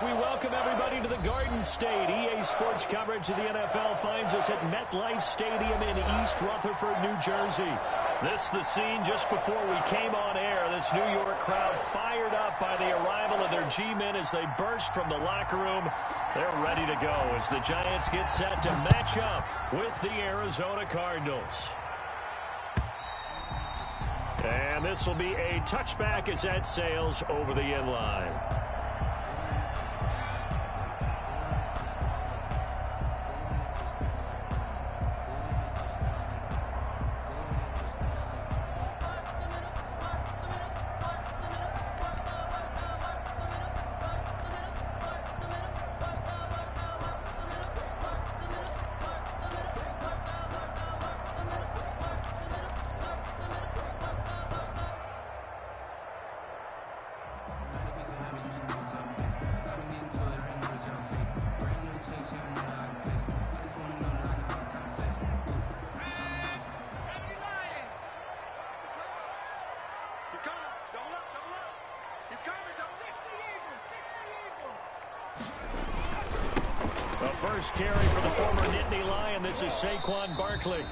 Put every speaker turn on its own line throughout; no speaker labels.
We welcome everybody to the Garden State. EA Sports coverage of the NFL finds us at MetLife Stadium in East Rutherford, New Jersey. This is the scene just before we came on air. This New York crowd fired up by the arrival of their G-men as they burst from the locker room. They're ready to go as the Giants get set to match up with the Arizona Cardinals. And this will be a touchback as that sails over the inline. First carry for the former Nittany Lion. This is Saquon Barkley.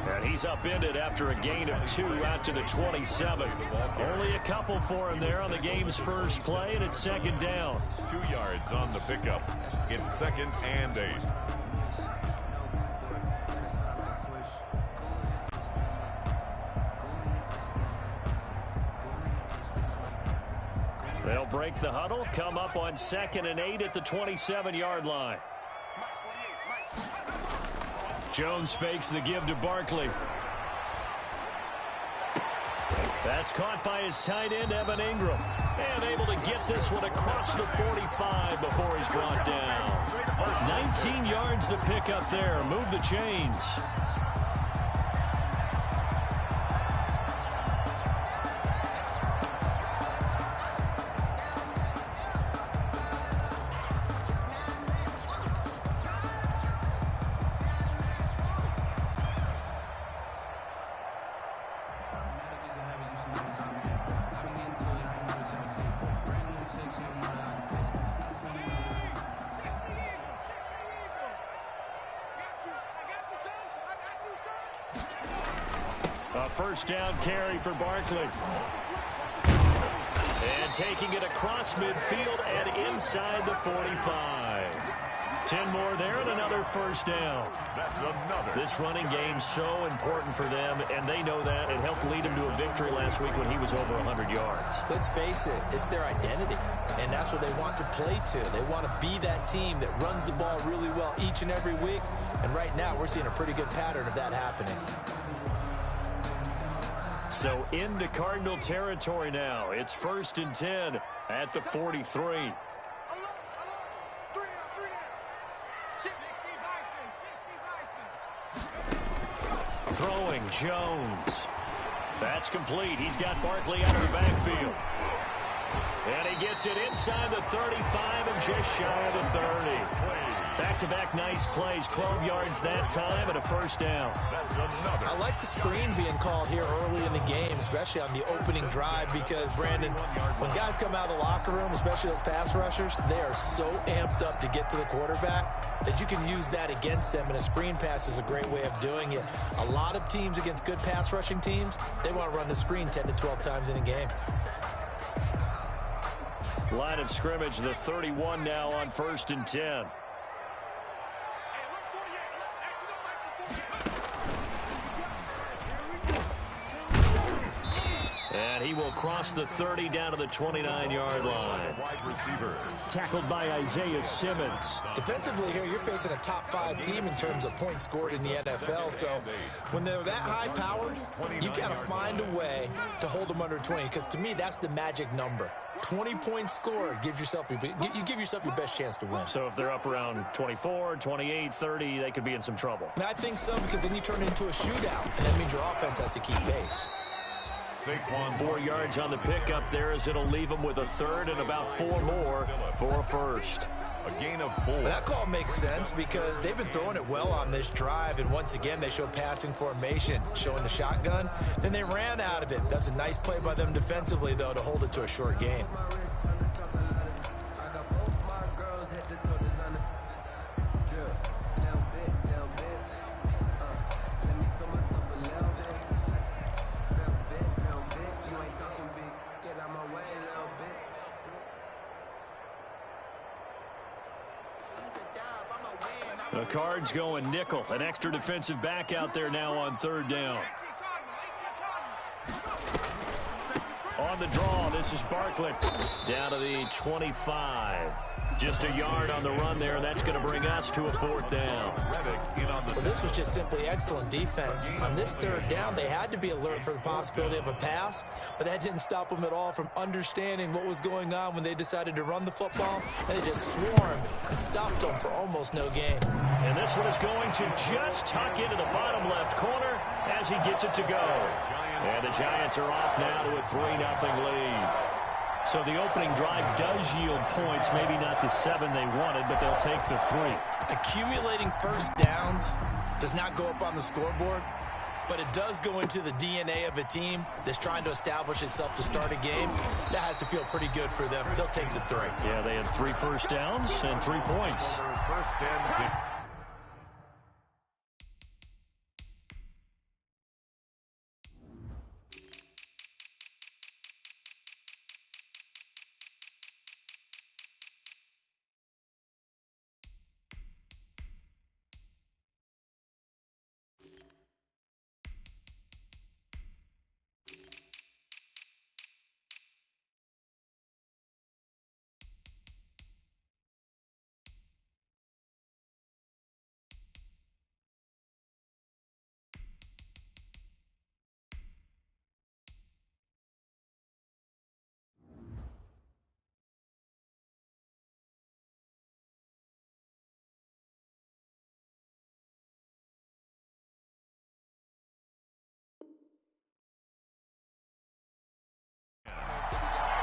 And he's upended after a gain of 2 out to the 27. Only a couple for him there on the game's first play, and it's second down.
2 yards on the pickup. It's 2nd and 8.
They'll break the huddle, come up on 2nd and 8 at the 27-yard line. Jones fakes the give to Barkley. That's caught by his tight end, Evan Ingram. And able to get this one across the 45 before he's brought down. 19 yards to pick up there. Move the chains. First down carry for Barkley. And taking it across midfield and inside the 45. 10 more there and another first down.
That's another.
This running game's so important for them, and they know that. It helped lead him to a victory last week when he was over 100 yards.
Let's face it, it's their identity, and that's what they want to play to. They want to be that team that runs the ball really well each and every week, and right now we're seeing a pretty good pattern of that happening.
So into Cardinal territory now. It's 1st and 10 at the 43. Throwing Jones. That's complete. He's got Barkley out of the backfield. And he gets it inside the 35 and just shy of the 30. Back-to-back nice plays, 12 yards that time and a first down.
That's another.
I like the screen being called here early in the game, especially on the opening drive, because, Brandon, when guys come out of the locker room, especially those pass rushers, they are so amped up to get to the quarterback that you can use that against them, and a screen pass is a great way of doing it. A lot of teams against good pass rushing teams, they want to run the screen 10 to 12 times in a game.
Line of scrimmage, the 31 now on 1st and 10. And he will cross the 30 down to the 29-yard line.
Wide receiver.
Tackled by Isaiah Simmons.
Defensively here, you're facing a top-5 team in terms of points scored in the NFL. So when they're that high-powered, you've got to find a way to hold them under 20. Because to me, that's the magic number. 20 points scored gives yourself you give yourself your best chance to win.
So if they're up around 24, 28, 30, they could be in some trouble.
And I think so, because then you turn it into a shootout, and that means your offense has to keep pace.
Saquon.
4 yards on the pickup there as it'll leave them with a third and about 4 more for a first.
A gain of 4.
Well, that call makes sense because they've been throwing it well on this drive, and once again they show passing formation, showing the shotgun. Then they ran out of it. That's a nice play by them defensively, though, to hold it to a short game.
The Cards going nickel. An extra defensive back out there now on third down. On the draw, this is Barkley. Down to the 25. Just a yard on the run there, and that's going to bring us to a fourth down.
Well, this was just simply excellent defense. On this third down, they had to be alert for the possibility of a pass, but that didn't stop them at all from understanding what was going on when they decided to run the football, and they just swarmed and stopped them for almost no gain.
And this one is going to just tuck into the bottom left corner as he gets it to go. And the Giants are off now to a 3-0 lead. So the opening drive does yield points, maybe not the 7 they wanted, but they'll take the 3.
Accumulating first downs does not go up on the scoreboard, but it does go into the DNA of a team that's trying to establish itself to start a game. That has to feel pretty good for them. They'll take the 3.
Yeah, they had 3 first downs and 3 points.
First and 10.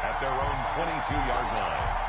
At their own 22-yard line.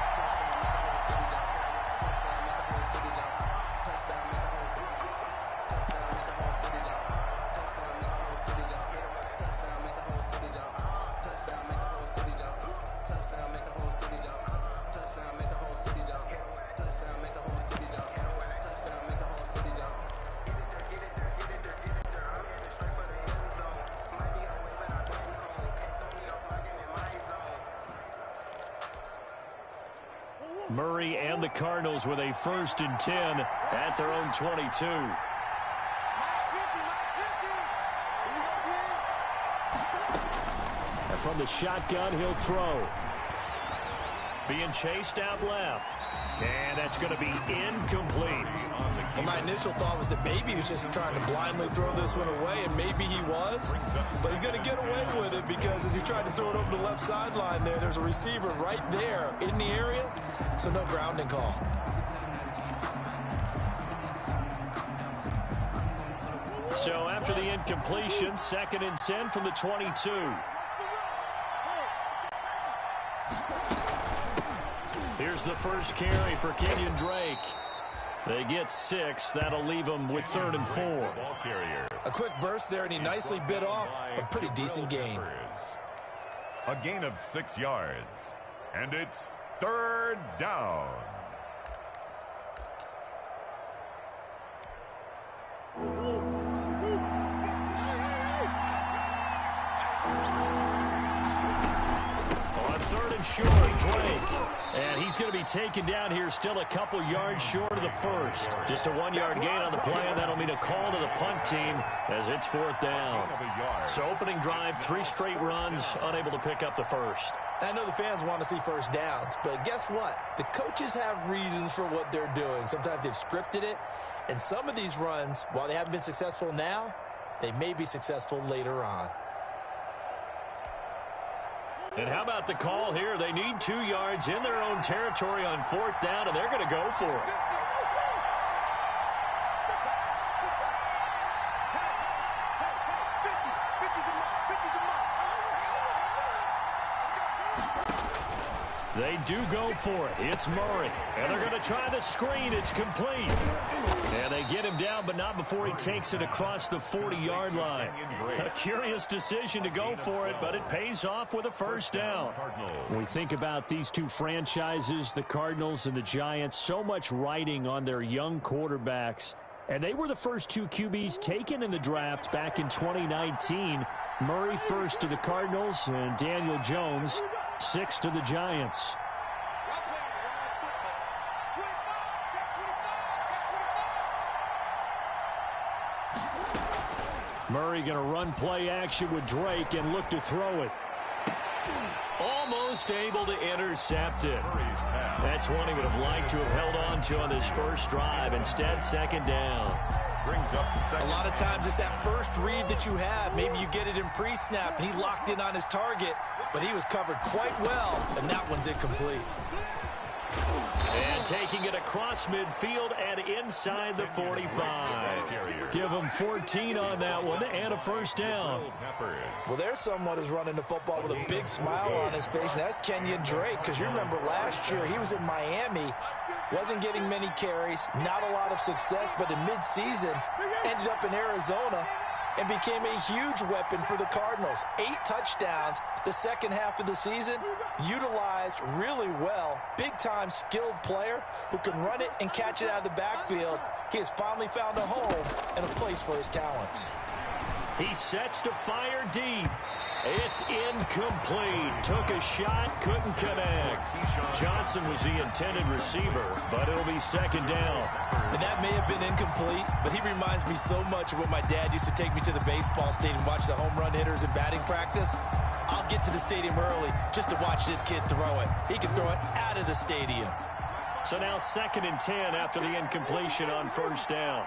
Murray and the Cardinals with a 1st and 10 at their own 22. And from the shotgun, he'll throw. Being chased out left. And that's going to be incomplete.
Well, my initial thought was that maybe he was just trying to blindly throw this one away, and maybe he was. But he's going to get away with it because as he tried to throw it over the left sideline there's a receiver right there in the area, so no grounding call.
So after the incompletion, 2nd and 10 from the 22. Here's the first carry for Kenyon Drake. They get 6. That'll leave them with 3rd and 4.
Ball carrier.
A quick burst there, and he nicely bit off a pretty decent gain.
A gain of 6 yards. And it's 3rd down.
On 3rd and short, Drake. And he's going to be taken down here still a couple yards short of the 1st. Just a 1-yard gain on the play, and that'll mean a call to the punt team as it's 4th down. So opening drive, 3 straight runs, unable to pick up the 1st.
I know the fans want to see first downs, but guess what? The coaches have reasons for what they're doing. Sometimes they've scripted it, and some of these runs, while they haven't been successful now, they may be successful later on.
And how about the call here? They need 2 yards in their own territory on 4th down, and they're going to go for it. They do go for it. It's Murray. And they're going to try the screen. It's complete. And they get him down, but not before he takes it across the 40-yard line. A curious decision to go for it, but it pays off with a 1st down. When we think about these two franchises, the Cardinals and the Giants, so much riding on their young quarterbacks. And they were the first 2 QBs taken in the draft back in 2019. Murray first to the Cardinals, and Daniel Jones 6 to the Giants. Murray going to run play action with Drake and look to throw it. Almost able to intercept it. That's one he would have liked to have held on to on this first drive. Instead, second down.
Brings up second.
A lot of times it's that first read that you have. Maybe you get it in pre-snap, and he locked in on his target, but he was covered quite well, and that one's incomplete.
And taking it across midfield and inside the 45. Give him 14 on that one and a first down.
Well, there's someone who's running the football with a big smile on his face, and that's Kenyon Drake, because you remember last year he was in Miami, wasn't getting many carries, not a lot of success, but in midseason ended up in Arizona and became a huge weapon for the Cardinals. 8 touchdowns the second half of the season, utilized really well. Big-time skilled player who can run it and catch it out of the backfield. He has finally found a home and a place for his talents.
He sets to fire deep. It's incomplete. Took a shot, couldn't connect. Johnson was the intended receiver, but it'll be second down.
And that may have been incomplete, but he reminds me so much of when my dad used to take me to the baseball stadium and watch the home run hitters in batting practice. I'll get to the stadium early just to watch this kid throw it. He can throw it out of the stadium.
So now 2nd and 10 after the incompletion on first down.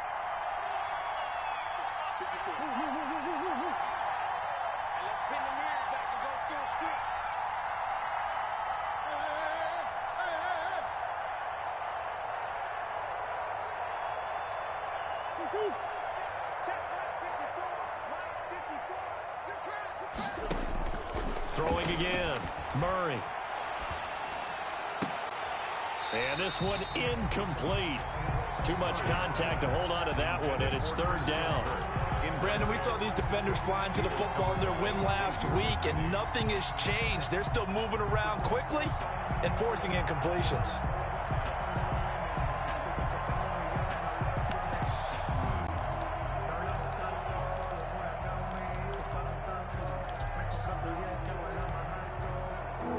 Throwing again, Murray. And this one incomplete. Too much contact to hold on to that one, and it's 3rd down.
Brandon, we saw these defenders flying to the football in their win last week, and nothing has changed. They're still moving around quickly and forcing incompletions.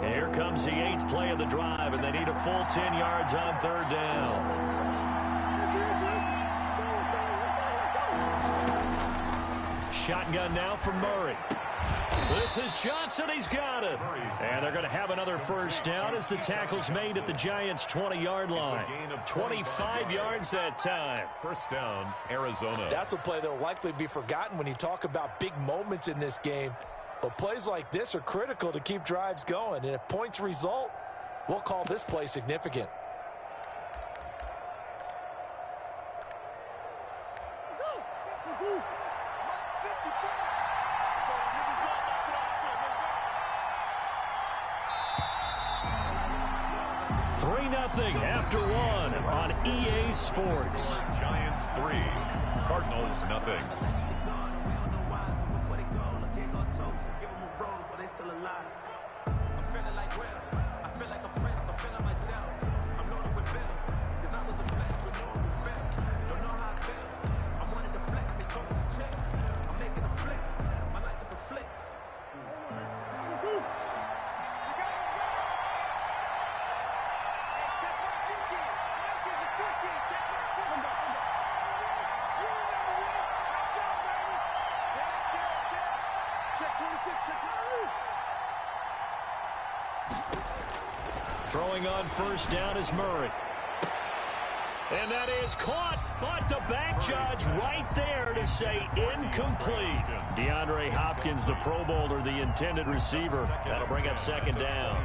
Here comes the 8th play of the drive, and they need a full 10 yards on 3rd down. Shotgun now from Murray. This is Johnson. He's got it. And they're going to have another first down as the tackle's made at the Giants' 20-yard line. 25 yards that time.
First down, Arizona.
That's a play that will likely be forgotten when you talk about big moments in this game. But plays like this are critical to keep drives going. And if points result, we'll call this play significant.
After one on EA Sports.
Giants 3, Cardinals nothing.
Throwing on first down is Murray. And that is caught, but the back judge right there to say incomplete. DeAndre Hopkins, the Pro Bowler, the intended receiver. That'll bring up second down.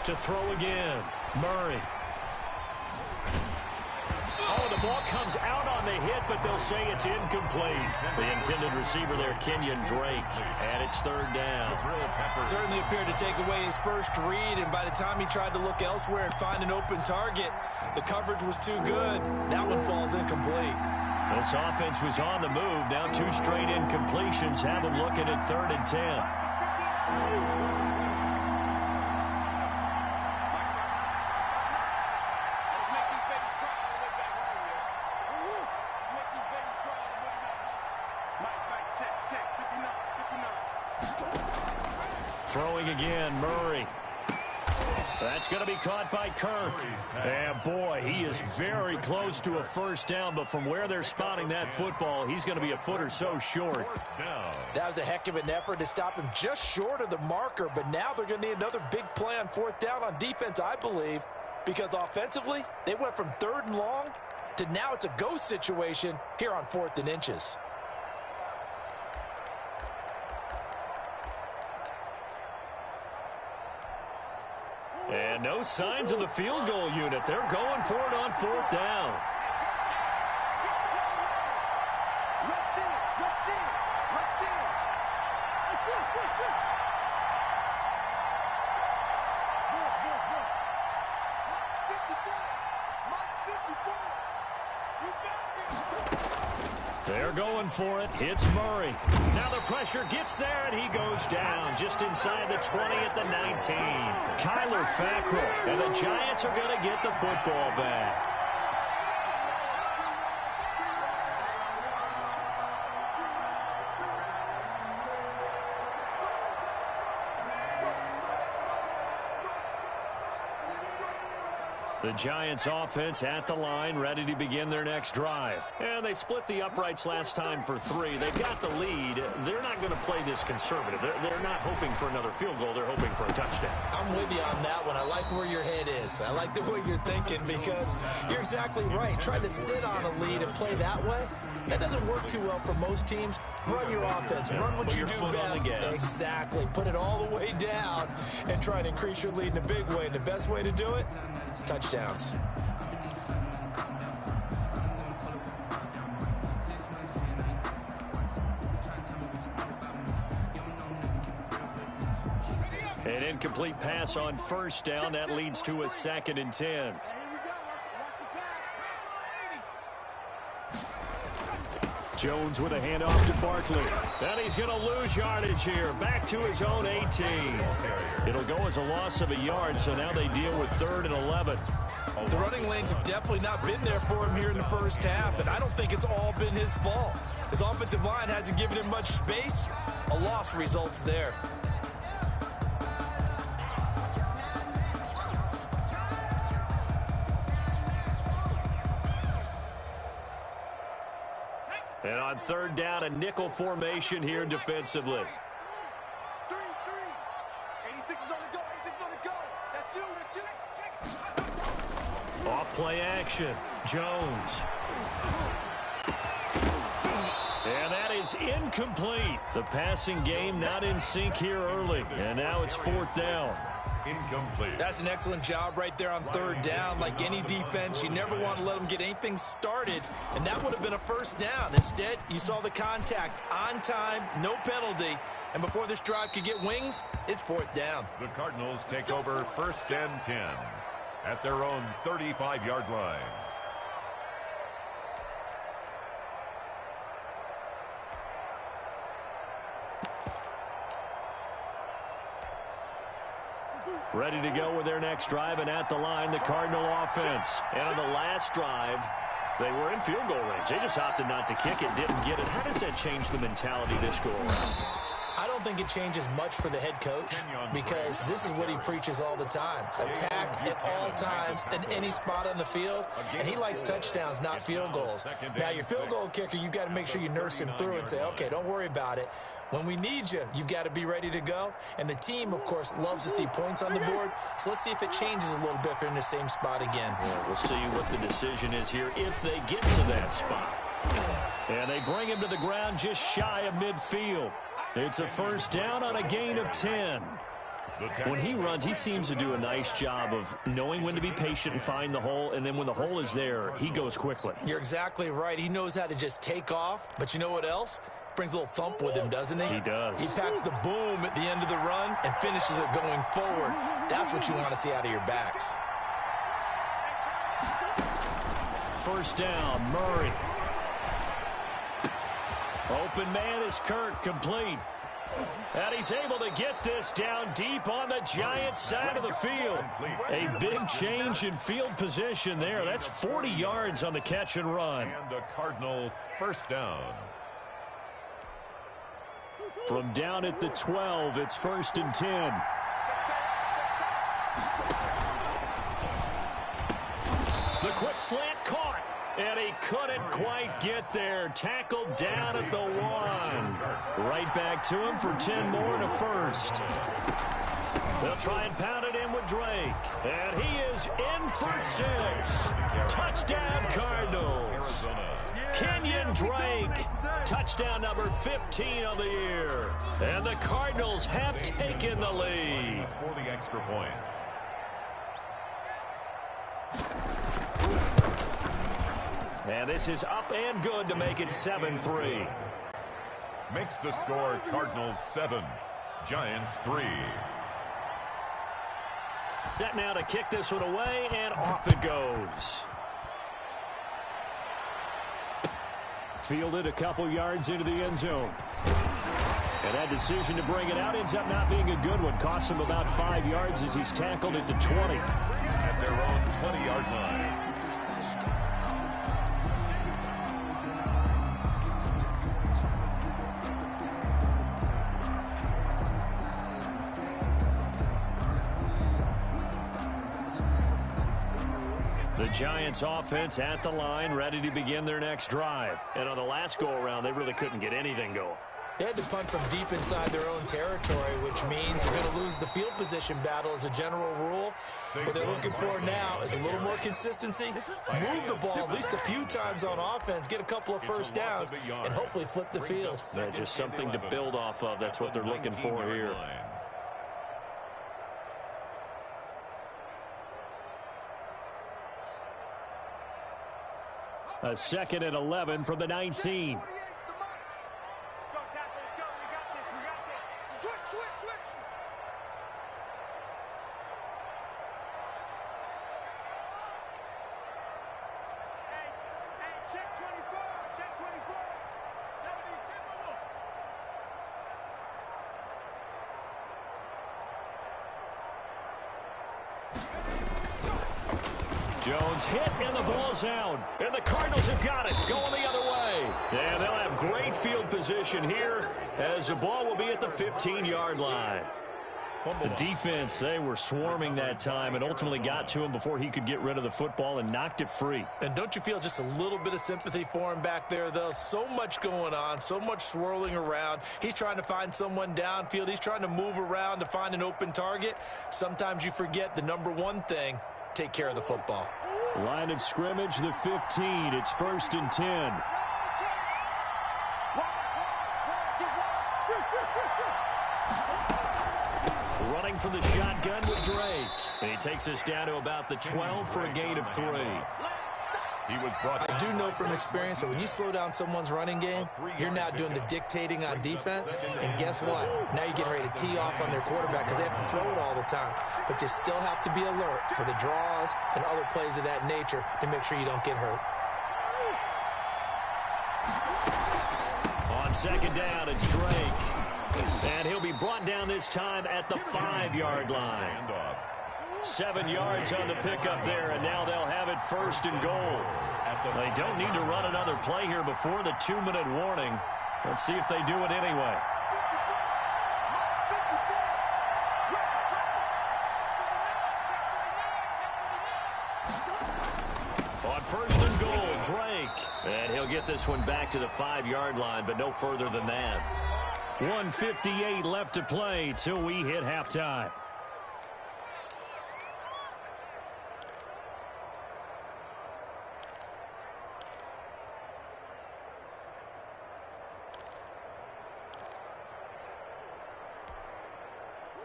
To throw again, Murray. Oh, the ball comes out on the hit, but they'll say it's incomplete. The intended receiver there, Kenyon Drake, and it's 3rd down.
Certainly appeared to take away his first read, and by the time he tried to look elsewhere and find an open target, the coverage was too good. That one falls incomplete.
This offense was on the move. Now 2 straight incompletions have them looking at 3rd and 10. Throwing again, Murray. That's going to be caught by Kirk. And boy, he is very close to a first down, but from where they're spotting that football, he's going to be a foot or so short.
That was a heck of an effort to stop him just short of the marker, but now they're going to need another big play on fourth down on defense, I believe, because offensively, they went from 3rd and long to now it's a go situation here on 4th and inches.
And no signs of the field goal unit. They're going for it on 4th down. They're going for it. Hits Murray. Now the pressure gets there, and he goes down just inside the 20 at the 19. Kyler Fackrell, and the Giants are going to get the football back. The Giants offense at the line, ready to begin their next drive. And they split the uprights last time for 3. They've got the lead. They're not going to play this conservative. They're not hoping for another field goal. They're hoping for a touchdown.
I'm with you on that one. I like where your head is. I like the way you're thinking because you're exactly right. Trying to sit on a lead and play that way, that doesn't work too well for most teams. Run your offense. Run what you do best. Exactly. Put it all the way down and try to increase your lead in a big way. And the best way to do it, touchdowns.
An incomplete pass on first down. That leads to a 2nd and 10. Jones with a handoff to Barkley. And he's going to lose yardage here. Back to his own 18. It'll go as a loss of a yard, so now they deal with 3rd and 11.
The running lanes have definitely not been there for him here in the first half, and I don't think it's all been his fault. His offensive line hasn't given him much space. A loss results there.
And on 3rd down, a nickel formation here defensively.
3. 86 is on the go. 86 on the go. That's you.
Off play action. Jones. And that is incomplete. The passing game not in sync here early. And now it's 4th down.
Incomplete.
That's an excellent job right there on 3rd down. Like any defense, you never want to let them get anything started, and that would have been a first down. Instead, you saw the contact on time, no penalty, and before this drive could get wings, it's 4th down.
The Cardinals take over 1st and 10 at their own 35-yard line.
Ready to go with their next drive, and at the line, the Cardinal offense. And on the last drive, they were in field goal range. They just opted not to kick it, didn't get it. How does that change the mentality this go around?
I don't think it changes much for the head coach because this is what he preaches all the time. Attack at all times in any spot on the field, and he likes touchdowns, not field goals. Now, your field goal kicker, you've got to make sure you nurse him through and say, okay, don't worry about it. When we need you, you've got to be ready to go. And the team, of course, loves to see points on the board. So let's see if it changes a little bit if they're in the same spot again.
Yeah, we'll see what the decision is here if they get to that spot. And they bring him to the ground just shy of midfield. It's a 1st down on a gain of 10. When he runs, he seems to do a nice job of knowing when to be patient and find the hole, and then when the hole is there, he goes quickly.
You're exactly right. He knows how to just take off, but you know what else? Brings a little thump with him, doesn't he?
He does.
He packs the boom at the end of the run and finishes it going forward. That's what you want to see out of your backs.
1st down, Murray. Open man is Kirk, complete. And he's able to get this down deep on the Giants' side of the field. A big change in field position there. That's 40 yards on the catch and run.
And the Cardinal 1st down.
From down at the 12, it's 1st and 10. The quick slant caught, and he couldn't quite get there. Tackled down at the 1. Right back to him for 10 more and a first. They'll try and pound it in with Drake. And he is in for 6. Touchdown, Cardinals. Kenyon Drake, touchdown number 15 of the year. And the Cardinals have taken the lead.
For the extra point.
And this is up and good to make it 7-3.
Makes the score Cardinals 7, Giants 3.
Set now to kick this one away, and off it goes. Fielded a couple yards into the end zone. And that decision to bring it out ends up not being a good one. Costs him about 5 yards as he's tackled at the 20.
At their own 20-yard line.
The Giants offense at the line, ready to begin their next drive. And on the last go-around, they really couldn't get anything going.
They had to punt from deep inside their own territory, which means you're going to lose the field position battle as a general rule. What they're looking for now is a little more consistency. Move the ball at least a few times on offense, get a couple of first downs, and hopefully flip the field.
Yeah, just something to build off of. That's what they're looking for here. A 2nd and 11 from the 19. Jones hit, and the ball's out. And the Cardinals have got it, going the other way. And they'll have great field position here as the ball will be at the 15-yard line. The defense, they were swarming that time and ultimately got to him before he could get rid of the football and knocked it free.
And don't you feel just a little bit of sympathy for him back there, though? So much going on, so much swirling around. He's trying to find someone downfield. He's trying to move around to find an open target. Sometimes you forget the number one thing, take care of the football.
Line of scrimmage, the 15. It's 1st and 10. Running for the shotgun with Drake. And he takes us down to about the 12 for a gain of 3.
I do know from experience that when you slow down someone's running game, you're now doing the dictating on defense. And guess what? Now you're getting ready to tee off on their quarterback because they have to throw it all the time. But you still have to be alert for the draws and other plays of that nature to make sure you don't get hurt.
On 2nd down, it's Drake. And he'll be brought down this time at the 5-yard line. 7 yards on the pickup there, and now they'll have it 1st and goal. They don't need to run another play here before the 2-minute warning. Let's see if they do it anyway. On 1st and goal, Drake. And he'll get this one back to the 5-yard line, but no further than that. 1:58 left to play till we hit halftime.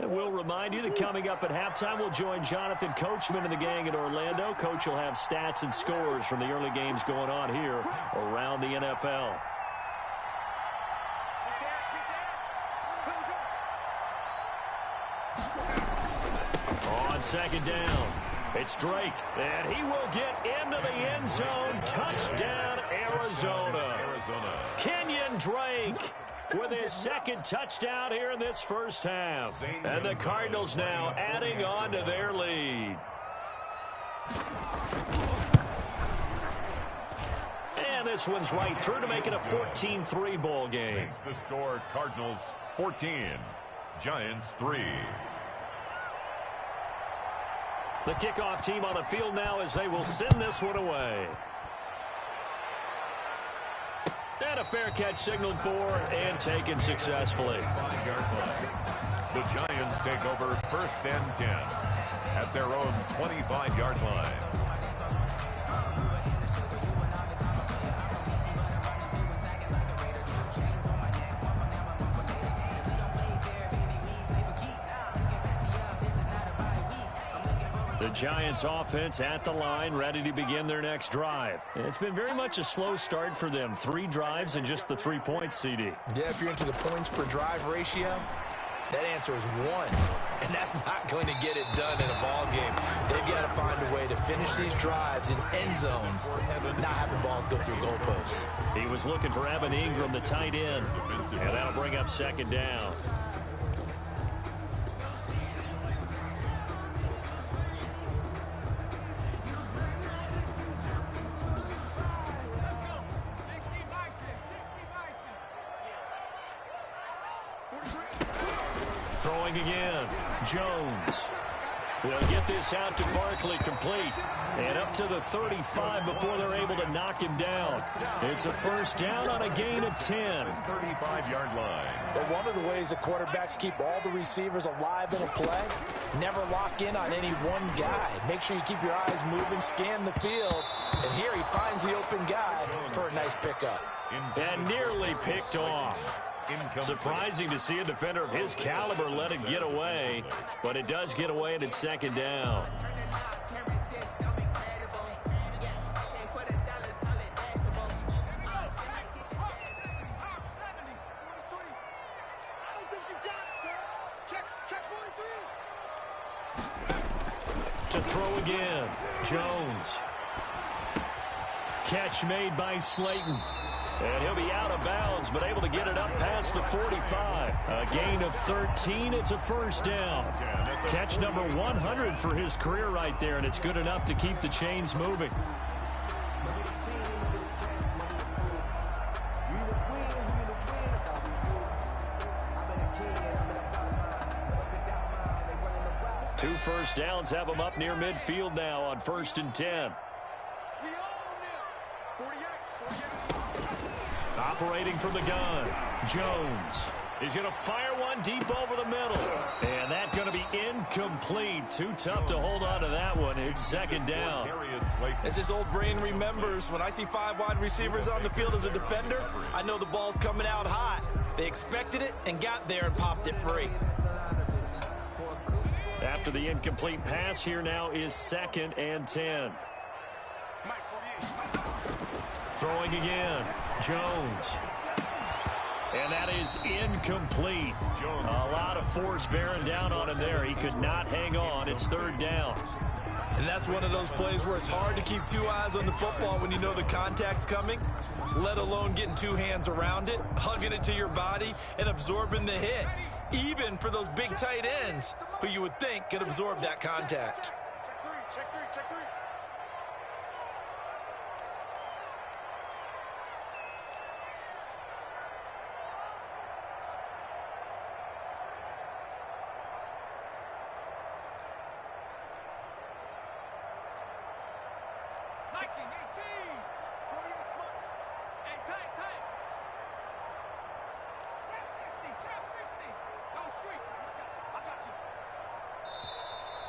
And we'll remind you that coming up at halftime, we'll join Jonathan Coachman and the gang in Orlando. Coach will have stats and scores from the early games going on here around the NFL. On 2nd down, it's Drake, and he will get into the end zone. Touchdown, Arizona. Kenyon Drake with his 2nd touchdown here in this first half. And the Cardinals now adding on to their lead. And this one's right through to make it a 14-3 ball game.
Makes the score Cardinals 14, Giants 3.
The kickoff team on the field now as they will send this one away. And a fair catch signaled for and taken successfully.
The Giants take over 1st and 10 at their own 25-yard line.
The Giants offense at the line, ready to begin their next drive. It's been very much a slow start for them. 3 drives and just the 3 points, CD.
Yeah, if you're into the points per drive ratio, that answer is 1. And that's not going to get it done in a ball game. They've got to find a way to finish these drives in end zones, not having balls go through goalposts.
He was looking for Evan Ingram, the tight end. And that'll bring up 2nd down. Throwing again, Jones. Will get this out to Barkley, complete. And up to the 35 before they're able to knock him down. It's a 1st down on a gain of 10.
35-yard line.
But one of the ways the quarterbacks keep all the receivers alive in a play, never lock in on any one guy. Make sure you keep your eyes moving, scan the field. And here he finds the open guy for a nice pickup.
And nearly picked off. Surprising to see a defender of his caliber let it get away, but it does get away and it's 2nd down. To throw again, Jones. Catch made by Slayton. And he'll be out of bounds, but able to get it up past the 45. A gain of 13. It's a 1st down. Catch number 100 for his career right there, and it's good enough to keep the chains moving. Two 1st downs have them up near midfield now on 1st and 10. Operating from the gun, Jones. He's going to fire one deep over the middle. And that's going to be incomplete. Too tough to hold on to that one. It's 2nd down.
As his old brain remembers, when I see 5 wide receivers on the field as a defender, I know the ball's coming out hot. They expected it and got there and popped it free.
After the incomplete pass, here now is 2nd and 10. Throwing again, Jones. And that is incomplete. A lot of force bearing down on him there. He could not hang on. It's 3rd down.
And that's one of those plays where it's hard to keep 2 eyes on the football when you know the contact's coming, let alone getting 2 hands around it, hugging it to your body, and absorbing the hit. Even for those big tight ends who you would think could absorb that contact.
Check three.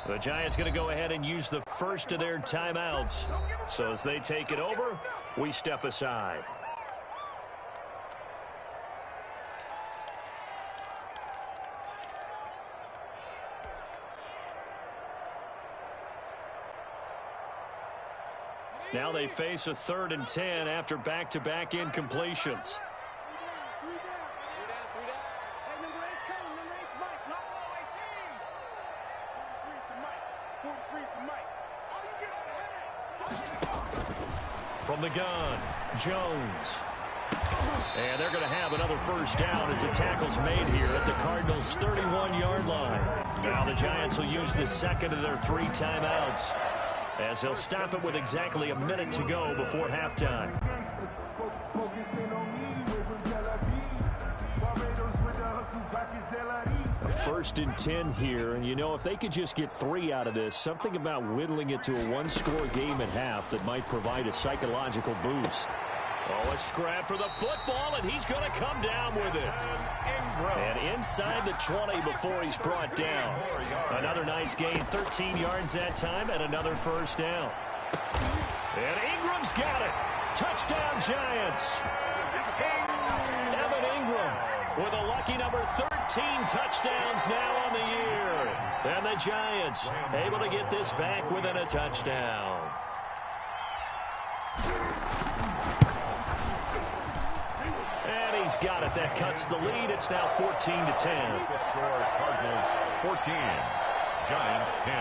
The Giants going to go ahead and use the first of their timeouts. So as they take it over, we step aside. Now they face a 3rd and 10 after back-to-back incompletions. From the gun, Jones. And they're going to have another 1st down as the tackle's made here at the Cardinals' 31-yard line. Now the Giants will use the 2nd of their 3 timeouts, as they'll stop it with exactly a minute to go before halftime. 1st and 10 here, and you know, if they could just get 3 out of this, something about whittling it to a one-score game at half that might provide a psychological boost. Oh, a scrap for the football, and he's going to come down with it. And inside the 20 before he's brought down. Another nice gain, 13 yards that time, and another first down. And Ingram's got it. Touchdown, Giants. Evan Ingram with a lucky number 13 touchdowns now on the year. And the Giants able to get this back within a touchdown. And he's got it. That cuts the lead. It's now 14-10.
The score, Cardinals 14, Giants 10.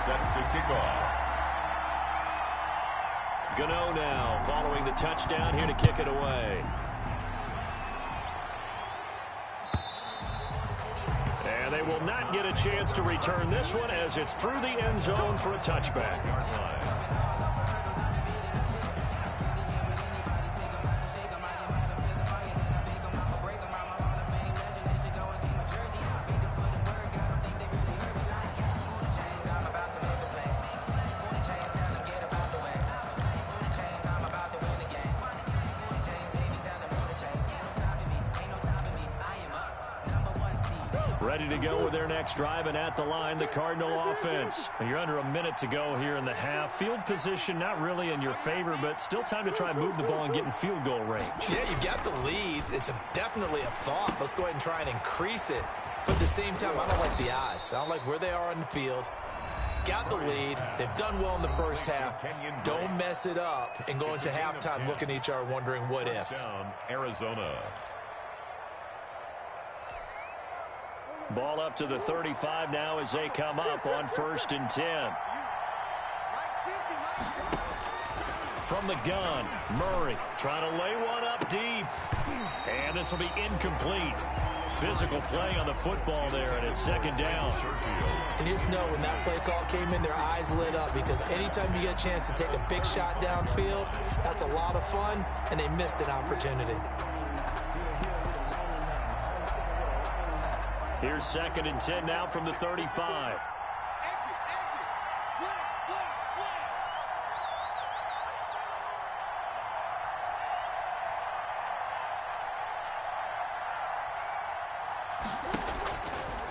set to kick off.
Goodens now following the touchdown here to kick it away. And they will not get a chance to return this one as it's through the end zone for a touchback. Ready to go with their next drive, and at the line, the Cardinal offense. You're under a minute to go here in the half. Field position not really in your favor, but still time to try and move the ball and get in field goal range.
Yeah, you've got the lead. It's definitely a thought. Let's go ahead and try and increase it. But at the same time, I don't like the odds. I don't like where they are on the field. Got the lead. They've done well in the first half. Don't mess it up and go into halftime looking at each other wondering what if.
Arizona.
Ball up to the 35 now as they come up on 1st and 10. From the gun, Murray trying to lay one up deep. And this will be incomplete. Physical play on the football there, and it's 2nd down.
And you just know when that play call came in, their eyes lit up, because anytime you get a chance to take a big shot downfield, that's a lot of fun, and they missed an opportunity.
Here's 2nd and 10 now from the 35.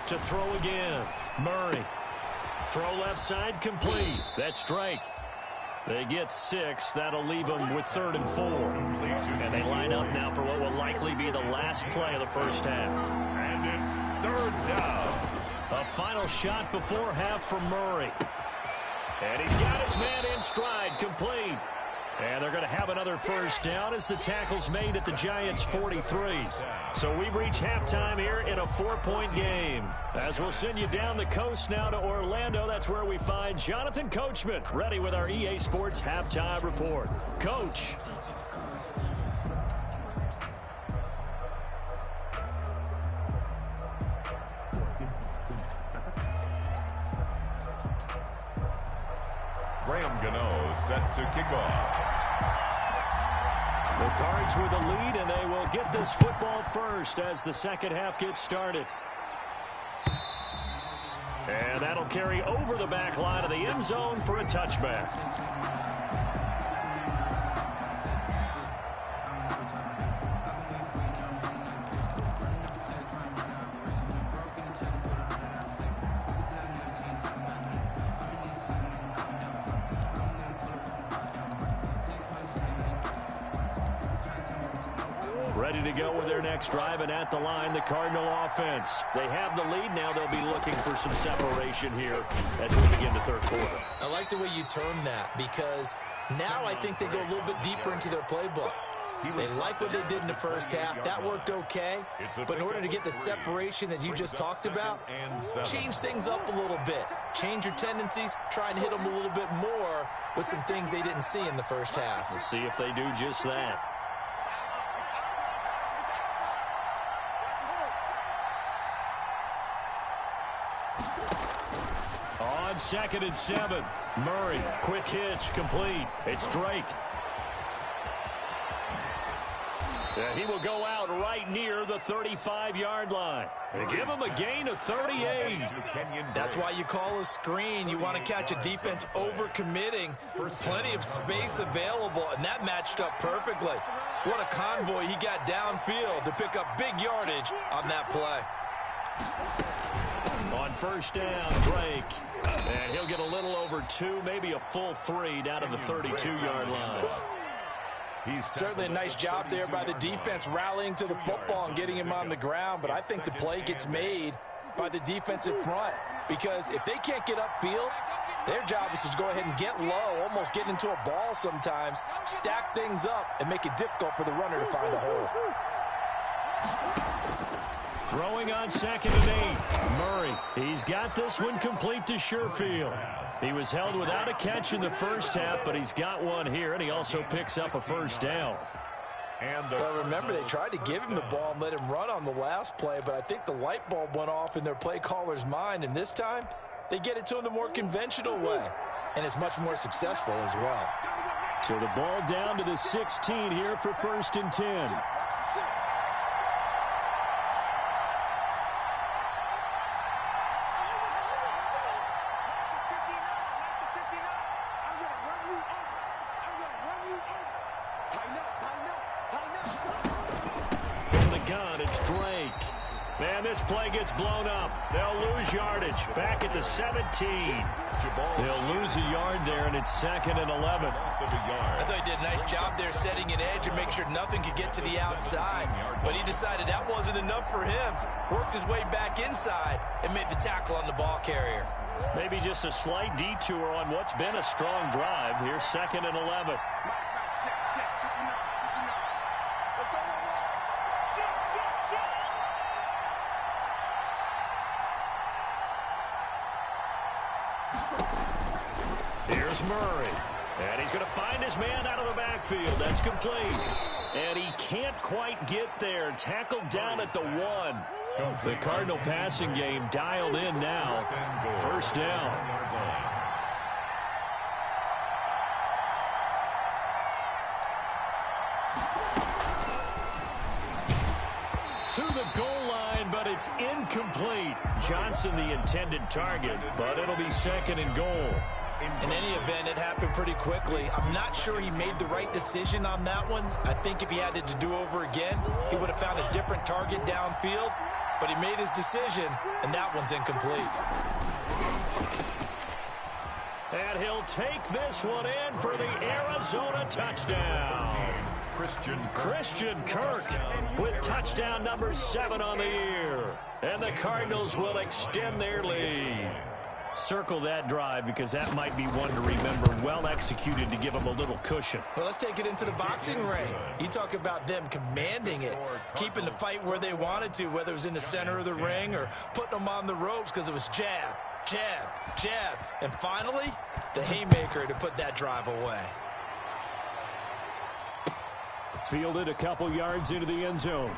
To throw again. Murray. Throw left side complete. That's Drake. They get 6. That'll leave them with 3rd and 4. And they line up now for what will likely be the last play of the first half.
And it's 3rd down.
A final shot before half from Murray. And he's got his man in stride, complete. And they're going to have another first down as the tackle's made at the Giants' 43. So we've reached halftime here in a 4-point game. As we'll send you down the coast now to Orlando, that's where we find Jonathan Coachman, ready with our EA Sports Halftime Report. Coach.
Goodens set to kick off.
The Cards with the lead, and they will get this football first as the second half gets started. And that'll carry over the back line of the end zone for a touchback. Ready to go with their next drive, and at the line, the Cardinal offense. They have the lead. Now they'll be looking for some separation here as we begin the third quarter.
I like the way you term that, because now I think they go a little bit deeper into their playbook. They like what they did in the first half. That worked okay. But in order to get the separation that you just talked about, change things up a little bit. Change your tendencies. Try and hit them a little bit more with some things they didn't see in the first half.
We'll see if they do just that. on 2nd and 7. Murray, quick hitch, complete. It's Drake. He will go out right near the 35-yard line. They give him a gain of 38.
That's why you call a screen. You want to catch a defense overcommitting. Plenty of space available, and that matched up perfectly. What a convoy he got downfield to pick up big yardage on that play.
On 1st down, Drake. And he'll get a little over 2, maybe a full 3 down to the 32-yard line.
Certainly a nice job there by the defense rallying to the football and getting him on the ground, but I think the play gets made by the defensive front because if they can't get upfield, their job is to go ahead and get low, almost get into a ball sometimes, stack things up, and make it difficult for the runner to find a hole.
Throwing on 2nd and 8. Murray, he's got this one complete to Sherfield. He was held without a catch in the first half, but he's got one here, and he also picks up a 1st down.
Well, remember, they tried to give him the ball and let him run on the last play, but I think the light bulb went off in their play caller's mind, and this time they get it to him the more conventional way, and it's much more successful as well.
So the ball down to the 16 here for 1st and 10. This play gets blown up. They'll lose yardage. Back at the 17. They'll lose a yard there, and it's 2nd and 11.
I thought he did a nice job there setting an edge and make sure nothing could get to the outside. But he decided that wasn't enough for him. Worked his way back inside and made the tackle on the ball carrier.
Maybe just a slight detour on what's been a strong drive. Here's 2nd and 11. Here's Murray. And he's going to find his man out of the backfield. That's complete. And he can't quite get there. Tackled down at the 1. The Cardinal passing game dialed in now. 1st down. To the goal line, but it's incomplete. Johnson the intended target, but it'll be 2nd and goal.
In any event, it happened pretty quickly. I'm not sure he made the right decision on that one. I think if he had to do over again, he would have found a different target downfield. But he made his decision, and that one's incomplete.
And he'll take this one in for the Arizona touchdown. Christian Kirk with touchdown number 7 on the year. And the Cardinals will extend their lead. Circle that drive because that might be one to remember. Well executed to give them a little cushion.
Well, let's take it into the boxing ring. You talk about them commanding it, keeping the fight where they wanted to, whether it was in the center of the ring or putting them on the ropes because it was jab, jab, jab. And finally, the haymaker to put that drive away.
Fielded a couple yards into the end zone.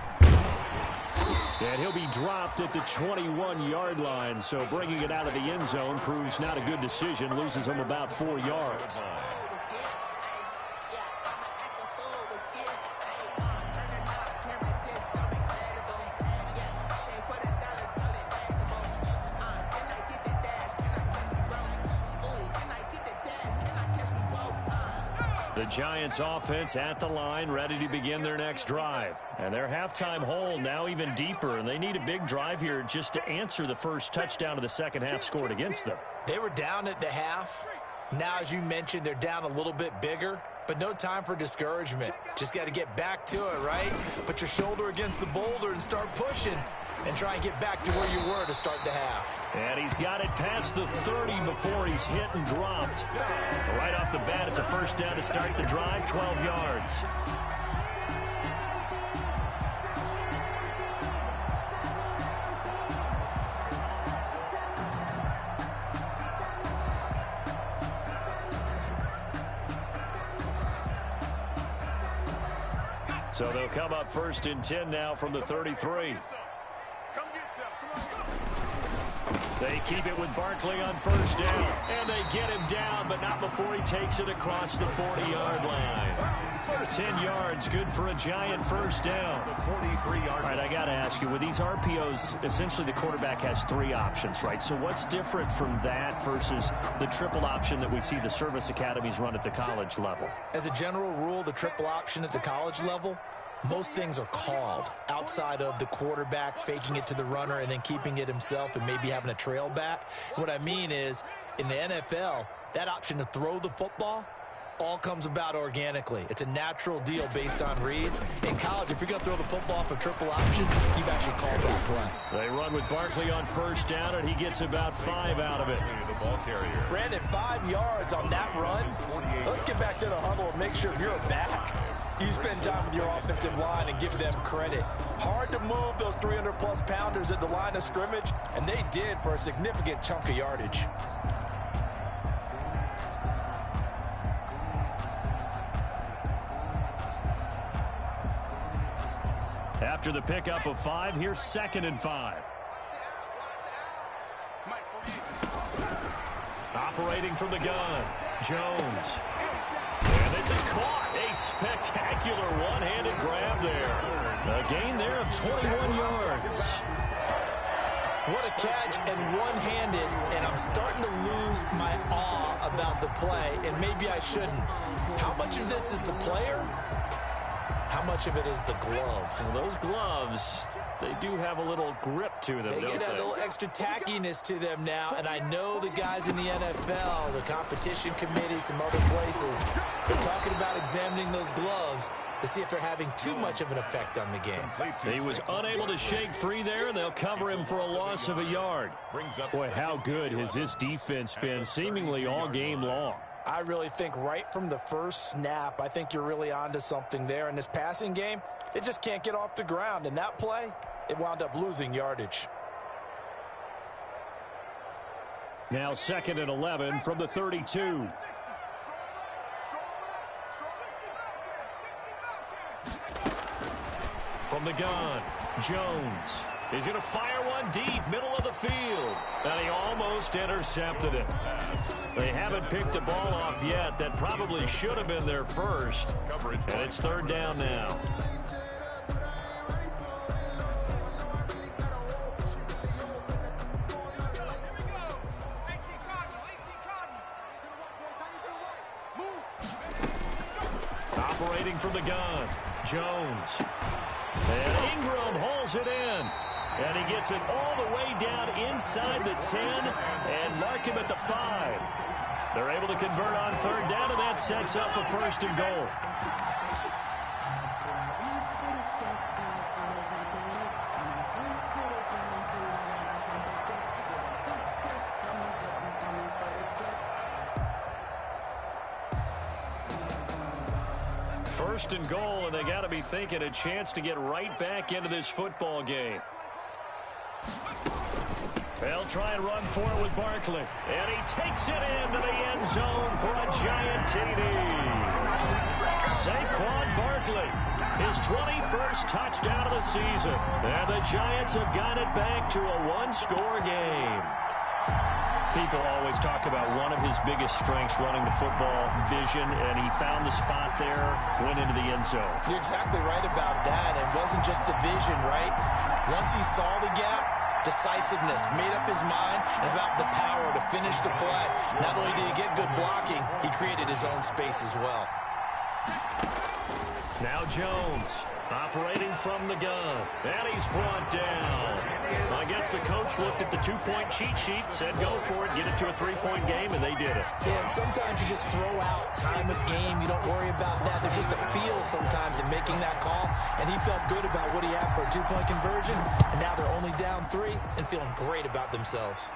And he'll be dropped at the 21-yard line, so bringing it out of the end zone proves not a good decision, loses him about 4 yards. The Giants offense at the line, ready to begin their next drive. And their halftime hole now even deeper, and they need a big drive here just to answer the first touchdown of the second half scored against them.
They were down at the half. Now, as you mentioned, they're down a little bit bigger, but no time for discouragement. Just got to get back to it, right? Put your shoulder against the boulder and start pushing and try and get back to where you were to start the half.
And he's got it past the 30 before he's hit and dropped. Right off the bat, it's a first down to start the drive, 12 yards. So they'll come up 1st and 10 now from the 33.
Come get some. Come on.
They keep it with Barkley on first down. And they get him down, but not before he takes it across the 40-yard line. 10 yards, good for a Giant first down. All right, I got to ask you, with these RPOs, essentially the quarterback has 3 options, right? So what's different from that versus the triple option that we see the service academies run at the college level?
As a general rule, the triple option at the college level, most things are called outside of the quarterback faking it to the runner and then keeping it himself and maybe having a trail back. What I mean is, in the NFL, that option to throw the football all comes about organically. It's a natural deal based on reads. In college, if you're going to throw the football for triple option, you've actually called that play.
They run with Barkley on first down, and he gets about 5 out of it.
The ball carrier.
Brandon, 5 yards on that run. Let's get back to the huddle and make sure you're back. You spend time with your offensive line and give them credit. Hard to move those 300-plus pounders at the line of scrimmage, and they did for a significant chunk of yardage.
After the pickup of 5, here's 2nd and 5. Operating from the gun, Jones. And this is caught. A spectacular one-handed grab there. A gain there of 21 yards.
What a catch, and one-handed, and I'm starting to lose my awe about the play, and maybe I shouldn't. How much of this is the player? How much of it is the glove?
Well, those gloves, they do have a little grip to them,
They
don't
get a
they?
little extra tackiness to them now, and I know the guys in the NFL, the competition committee, some other places, they're talking about examining those gloves to see if they're having too much of an effect on the game.
He was unable to shake free there, and they'll cover him for a loss of a yard. Boy, how good has this defense been seemingly all game long?
I really think right from the first snap, I think you're really onto something there. In this passing game, it just can't get off the ground. And that play, it wound up losing yardage.
Now 2nd and 11 from the 32. From the gun, Jones. He's going to fire one deep, middle of the field. And he almost intercepted it. They haven't picked a ball off yet. That probably should have been their first. And it's 3rd down now. Operating from the gun, Jones. And Ingram hauls it in. And he gets it all the way down inside the 10 and mark him at the 5. They're able to convert on 3rd down, and that sets up a 1st and goal. First and goal, and they got to be thinking a chance to get right back into this football game. They'll try and run for it with Barkley. And he takes it into the end zone for a Giant TD. Saquon Barkley, his 21st touchdown of the season. And the Giants have got it back to a one-score game. People always talk about one of his biggest strengths running the football, vision, and he found the spot there, went into the end zone.
You're exactly right about that. It wasn't just the vision, right? Once he saw the gap, decisiveness, made up his mind, and about the power to finish the play. Not only did he get good blocking, he created his own space as well.
Now Jones operating from the gun, and he's brought down. I guess the coach looked at the two-point cheat sheet, said go for it, get it to a three-point game, and they did it.
Yeah, and sometimes you just throw out time of game. You don't worry about that. There's just a feel sometimes in making that call, and he felt good about what he had for a two-point conversion, and now they're only down 3 and feeling great about themselves.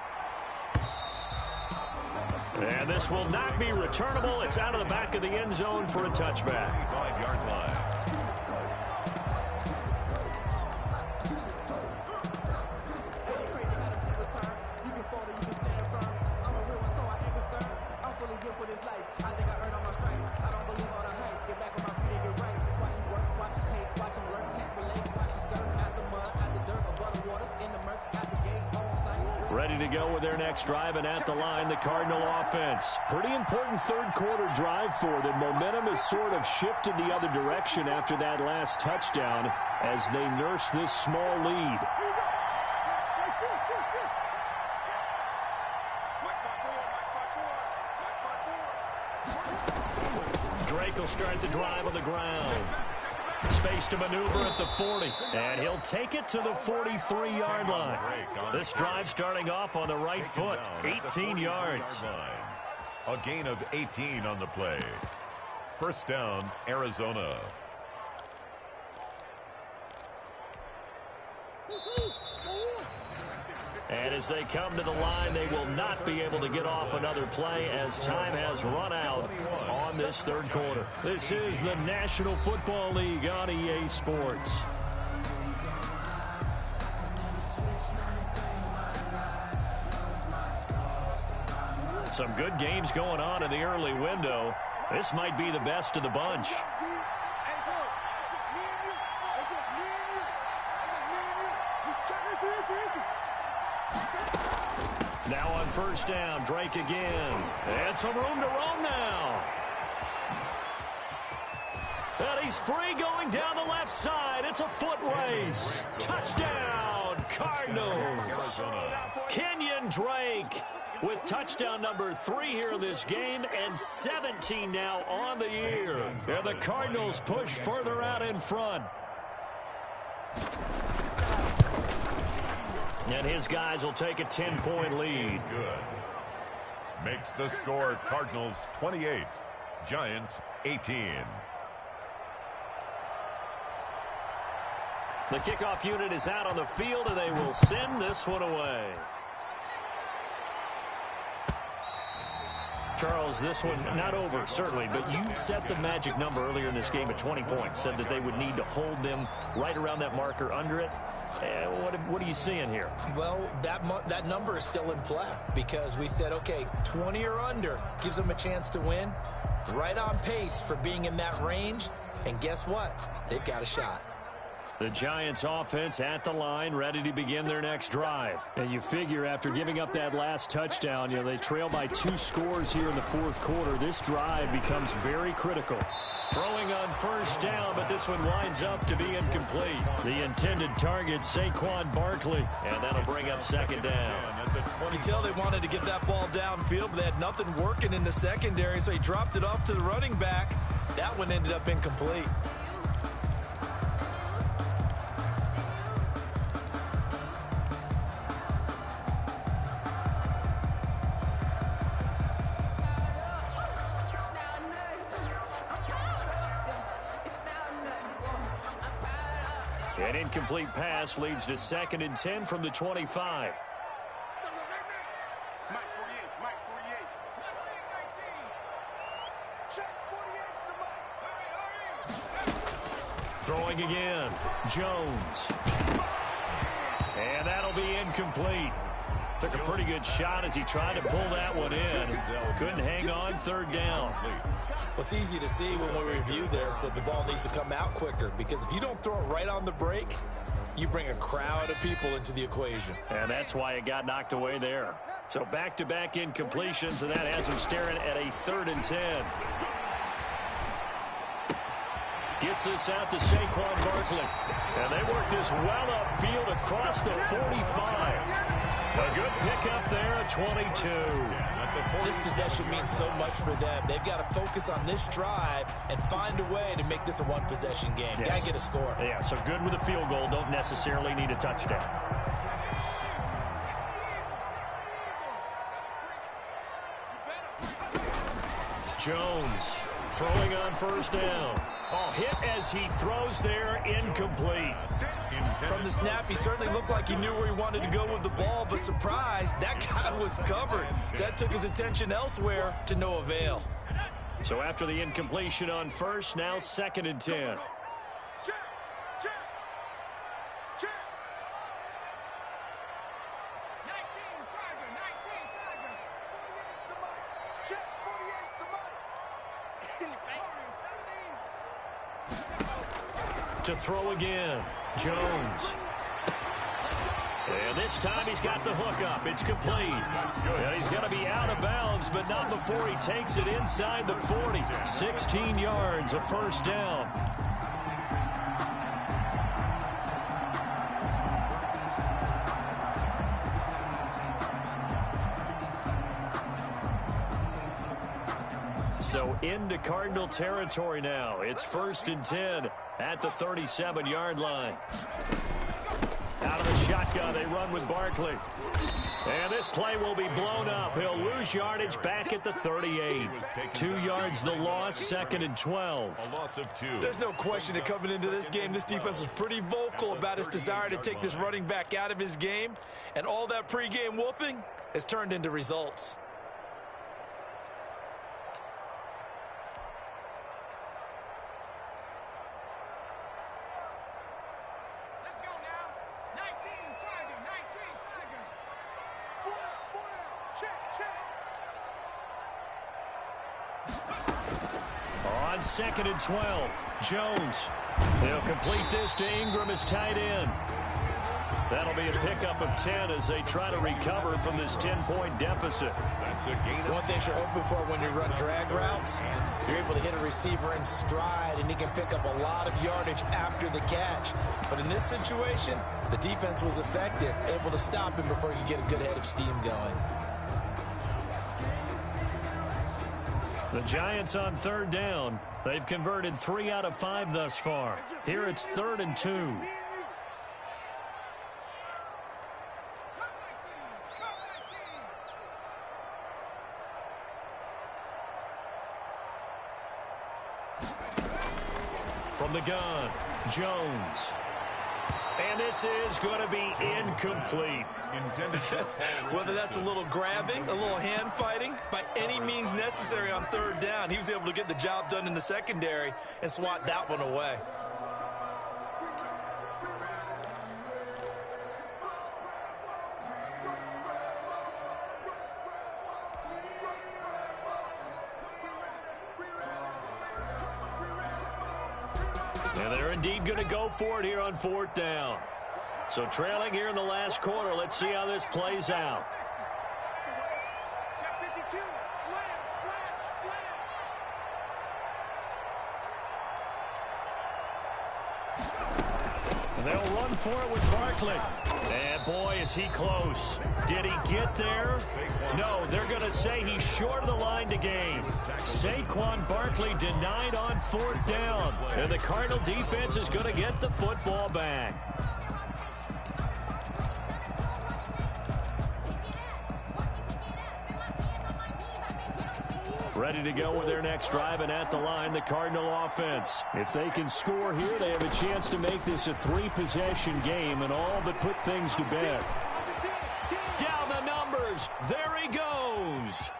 And this will not be returnable. It's out of the back of the end zone for a touchback.
5-yard line.
Ready to go with their next drive, and at the line, the Cardinal offense. Pretty important third-quarter drive for them. Momentum has sort of shifted the other direction after that last touchdown as they nurse this small lead. Drake will start the drive on the ground. Space to maneuver at the 40. And he'll take it to the 43-yard line. This drive starting off on the right foot. 18 yards.
A gain of 18 on the play. First down, Arizona.
And as they come to the line, they will not be able to get off another play as time has run out on this third quarter. This is the National Football League on EA Sports. Some good games going on in the early window. This might be the best of the bunch. Now on first down, Drake again. And some room to roam now. And he's free going down the left side. It's a foot race. Touchdown, Cardinals. Kenyon Drake with touchdown number 3 here in this game, and 17 now on the year. And the Cardinals push further out in front. And his guys will take a 10-point lead.
Good. Makes the score Cardinals 28, Giants 18.
The kickoff unit is out on the field, and they will send this one away. Charles, this one not over, certainly, but you set the magic number earlier in this game at 20 points, said that they would need to hold them right around that marker under it. What are you seeing here?
Well, that number is still in play because we said, okay, 20 or under gives them a chance to win. Right on pace for being in that range. And guess what? They've got a shot.
The Giants offense at the line, ready to begin their next drive. And you figure after giving up that last touchdown, they trail by 2 scores here in the fourth quarter. This drive becomes very critical. Throwing on first down, but this one winds up to be incomplete. The intended target, Saquon Barkley, and that'll bring up second down.
You can tell they wanted to get that ball downfield, but they had nothing working in the secondary, so he dropped it off to the running back. That one ended up incomplete.
An incomplete pass leads to 2nd and 10 from the 25. Throwing again, Jones. And that'll be incomplete. Took a pretty good shot as he tried to pull that one in. Couldn't hang on, third down.
Well, it's easy to see when we review this that the ball needs to come out quicker, because if you don't throw it right on the break, you bring a crowd of people into the equation.
And that's why it got knocked away there. So back-to-back incompletions, and that has him staring at a 3rd and 10. Gets this out to Saquon Barkley. And they work this well upfield across the 45. A good pickup there at 22.
This possession means so much for them. They've got to focus on this drive and find a way to make this a one-possession game.
Yes.
Got to get a score.
Yeah, so good with a field goal. Don't necessarily need a touchdown. Jones throwing on first down. Oh, hit as he throws there, incomplete.
From the snap, he certainly looked like he knew where he wanted to go with the ball, but surprise, that guy was covered. So that took his attention elsewhere to no avail.
So after the incompletion on first, now 2nd and 10. To throw again, Jones. And this time he's got the hook up. It's complete. And he's going to be out of bounds, but not before he takes it inside the 40. 16 yards, a first down. So into Cardinal territory now. It's 1st and 10 at the 37-yard line. Out of the shotgun, they run with Barkley. And this play will be blown up. He'll lose yardage back at the 38. 2 yards the loss, 2nd and 12.
A loss of 2.
There's no question that coming into this game, this defense was pretty vocal about its desire to take this running back out of his game. And all that pregame wolfing has turned into results.
On 2nd and 12, Jones. They'll complete this to Ingram as tight end. That'll be a pickup of 10 as they try to recover from this 10-point deficit.
That's a gain.
One thing you're hoping for when you run drag routes, you're able to hit a receiver in stride, and he can pick up a lot of yardage after the catch. But in this situation, the defense was effective, able to stop him before he could get a good head of steam going.
The Giants on 3rd down. They've converted 3 out of 5 thus far. Here it's 3rd and 2. From the gun, Jones. And this is going to be incomplete.
Whether that's a little grabbing, a little hand fighting, by any means necessary on 3rd down, he was able to get the job done in the secondary and swat that one away.
And they're indeed going to go for it here on 4th down. So trailing here in the last quarter. Let's see how this plays out. And they'll run for it with Barkley. And boy, is he close. Did he get there? No, they're going to say he's short of the line to gain. Saquon Barkley denied on 4th down. And the Cardinal defense is going to get the football back. Ready to go with their next drive, and at the line, the Cardinal offense. If they can score here, they have a chance to make this a 3-possession game and all but put things to bed. Down the numbers. There he goes.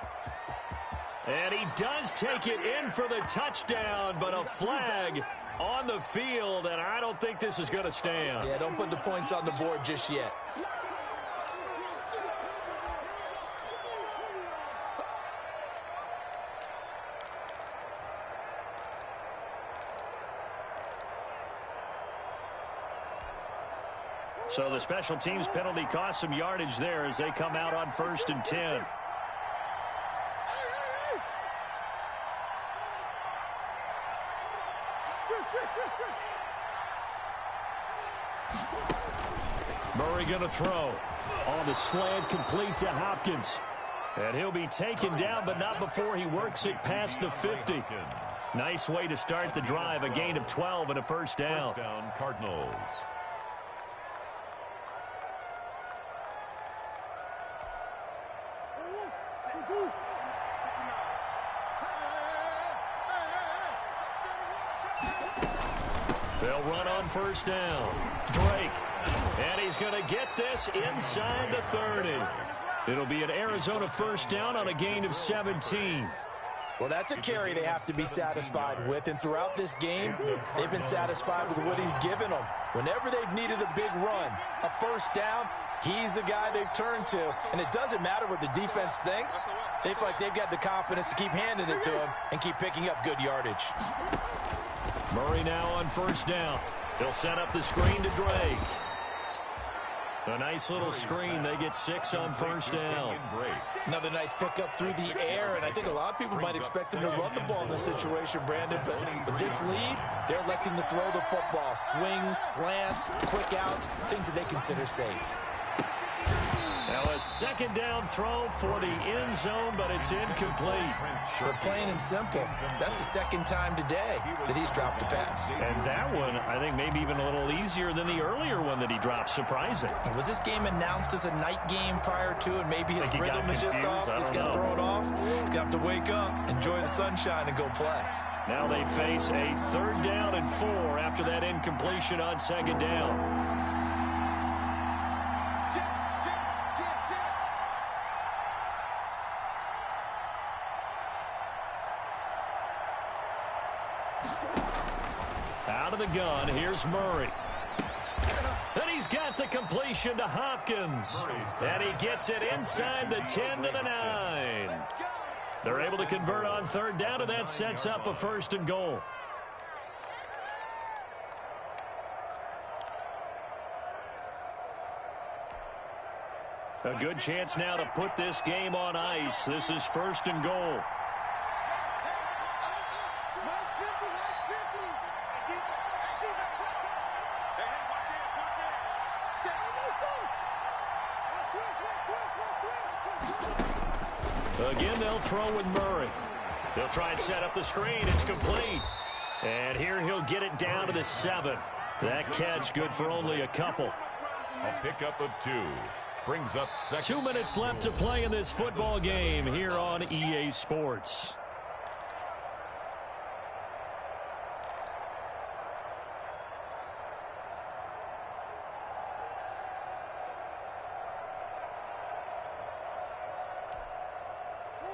And he does take it in for the touchdown, but a flag on the field, and I don't think this is going to stand.
Yeah, don't put the points on the board just yet.
So the special teams penalty cost some yardage there as they come out on 1st and 10. Murray going to throw. On the slant, complete to Hopkins. And he'll be taken down, but not before he works it past the 50. Nice way to start the drive. A gain of 12 and a first down.
First down, Cardinals.
They'll run on 1st down. Drake. And he's going to get this inside the 30. It'll be an Arizona 1st down on a gain of 17.
Well, that's a carry they have to be satisfied with. And throughout this game, they've been satisfied with what he's given them. Whenever they've needed a big run, a 1st down, he's the guy they've turned to. And it doesn't matter what the defense thinks. They feel like they've got the confidence to keep handing it to him and keep picking up good yardage.
Murray now on 1st down. He'll set up the screen to Drake. A nice little screen. They get 6 on first down.
Another nice pickup through the air, and I think a lot of people might expect them to run the ball in this situation, Brandon, but with this lead, they're electing to throw the football. Swings, slants, quick outs, things that they consider safe.
Now a second down throw for the end zone, but it's incomplete.
But plain and simple, that's the second time today that he's dropped a pass.
And that one, I think, maybe even a little easier than the earlier one that he dropped. Surprising.
Was this game announced as a night game prior to, and maybe his rhythm is just off? He's got thrown off. He's going to have to wake up, enjoy the sunshine, and go play.
Now they face a 3rd down and 4 after that incompletion on second down. Out of the gun, here's Murray. And he's got the completion to Hopkins. And he gets it inside the 10 to the 9. They're able to convert on 3rd down, and that sets up a 1st and goal. A good chance now to put this game on ice. This is 1st and goal. Again, they'll throw with Murray. They'll try and set up the screen. It's complete. And here he'll get it down to the 7. That catch good for only a couple.
A pickup of 2. Brings up second.
2 minutes left to play in this football game here on EA Sports.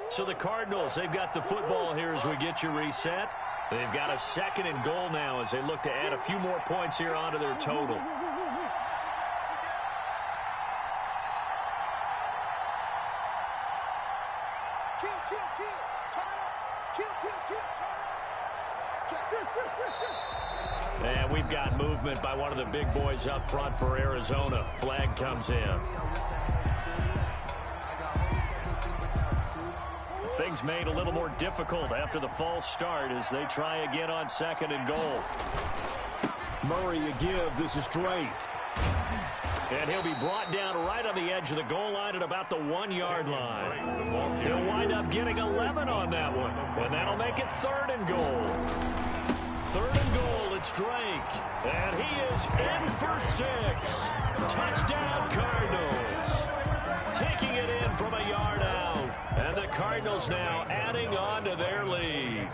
So the Cardinals, they've got the football here as we get you reset. They've got a 2nd and goal now as they look to add a few more points here onto their total. And we've got movement by one of the big boys up front for Arizona. Flag comes in. Things made a little more difficult after the false start as they try again on 2nd and goal. Murray a give. This is Drake. And he'll be brought down right on the edge of the goal line at about the 1-yard line. He'll wind up getting 11 on that one. And that'll make it 3rd and goal. 3rd and goal, it's Drake. And he is in for 6. Touchdown, Cardinals. Taking it in from a yard out. And the Cardinals now adding on to their lead.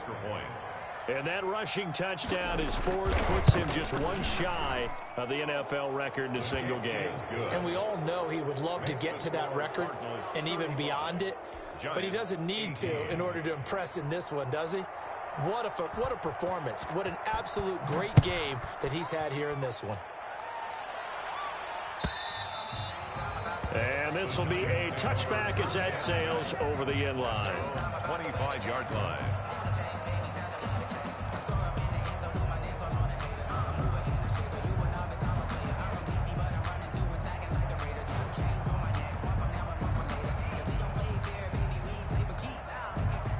And that rushing touchdown is 4th, puts him just 1 shy of the NFL record in a single game.
And we all know he would love to get to that record and even beyond it. But he doesn't need to in order to impress in this one, does he? What a performance. What an absolute great game that he's had here in this one.
And this will be a touchback as that sails over the end line.
25-yard line.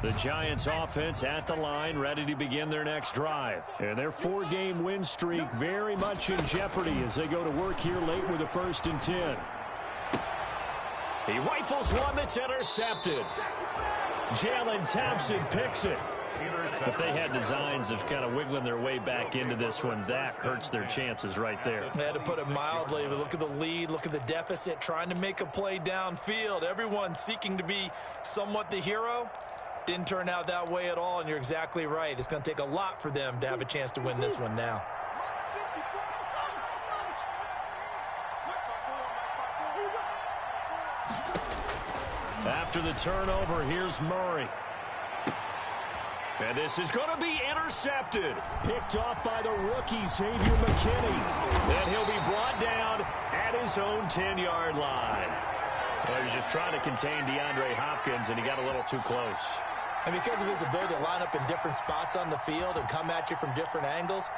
The Giants offense at the line, ready to begin their next drive. And their 4-game win streak very much in jeopardy as they go to work here late with a 1st and 10. He rifles one that's intercepted. Jalen Thompson picks it. If they had designs of kind of wiggling their way back into this one, that hurts their chances right there.
They had to put it mildly. Look at the lead, look at the deficit, trying to make a play downfield. Everyone seeking to be somewhat the hero. Didn't turn out that way at all, and you're exactly right. It's going to take a lot for them to have a chance to win this one now.
After the turnover, here's Murray. And this is going to be intercepted. Picked off by the rookie, Xavier McKinney. And he'll be brought down at his own 10-yard line. Well, he was just trying to contain DeAndre Hopkins, and he got a little too close.
And because of his ability to line up in different spots on the field and come at you from different angles,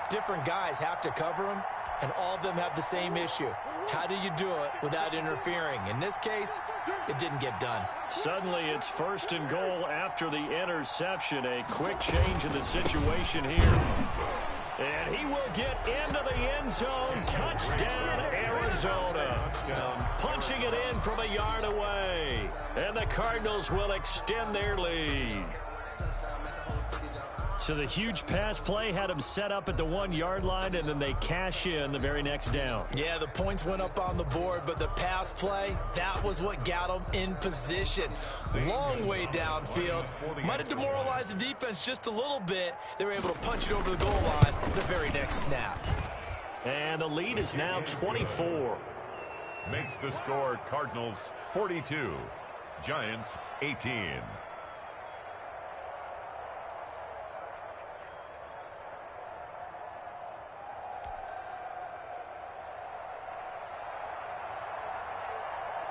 different guys have to cover him, and all of them have the same issue. How do you do it without interfering? In this case, it didn't get done.
Suddenly, it's first and goal after the interception. A quick change in the situation here. And he will get into the end zone. Touchdown, Arizona. Punching it in from a yard away. And the Cardinals will extend their lead. So the huge pass play had them set up at the 1-yard line, and then they cash in the very next down.
Yeah, the points went up on the board, but the pass play, that was what got them in position. Long way downfield. Might have demoralized the defense just a little bit. They were able to punch it over the goal line the very next snap.
And the lead is now 24.
Makes the score Cardinals 42, Giants 18.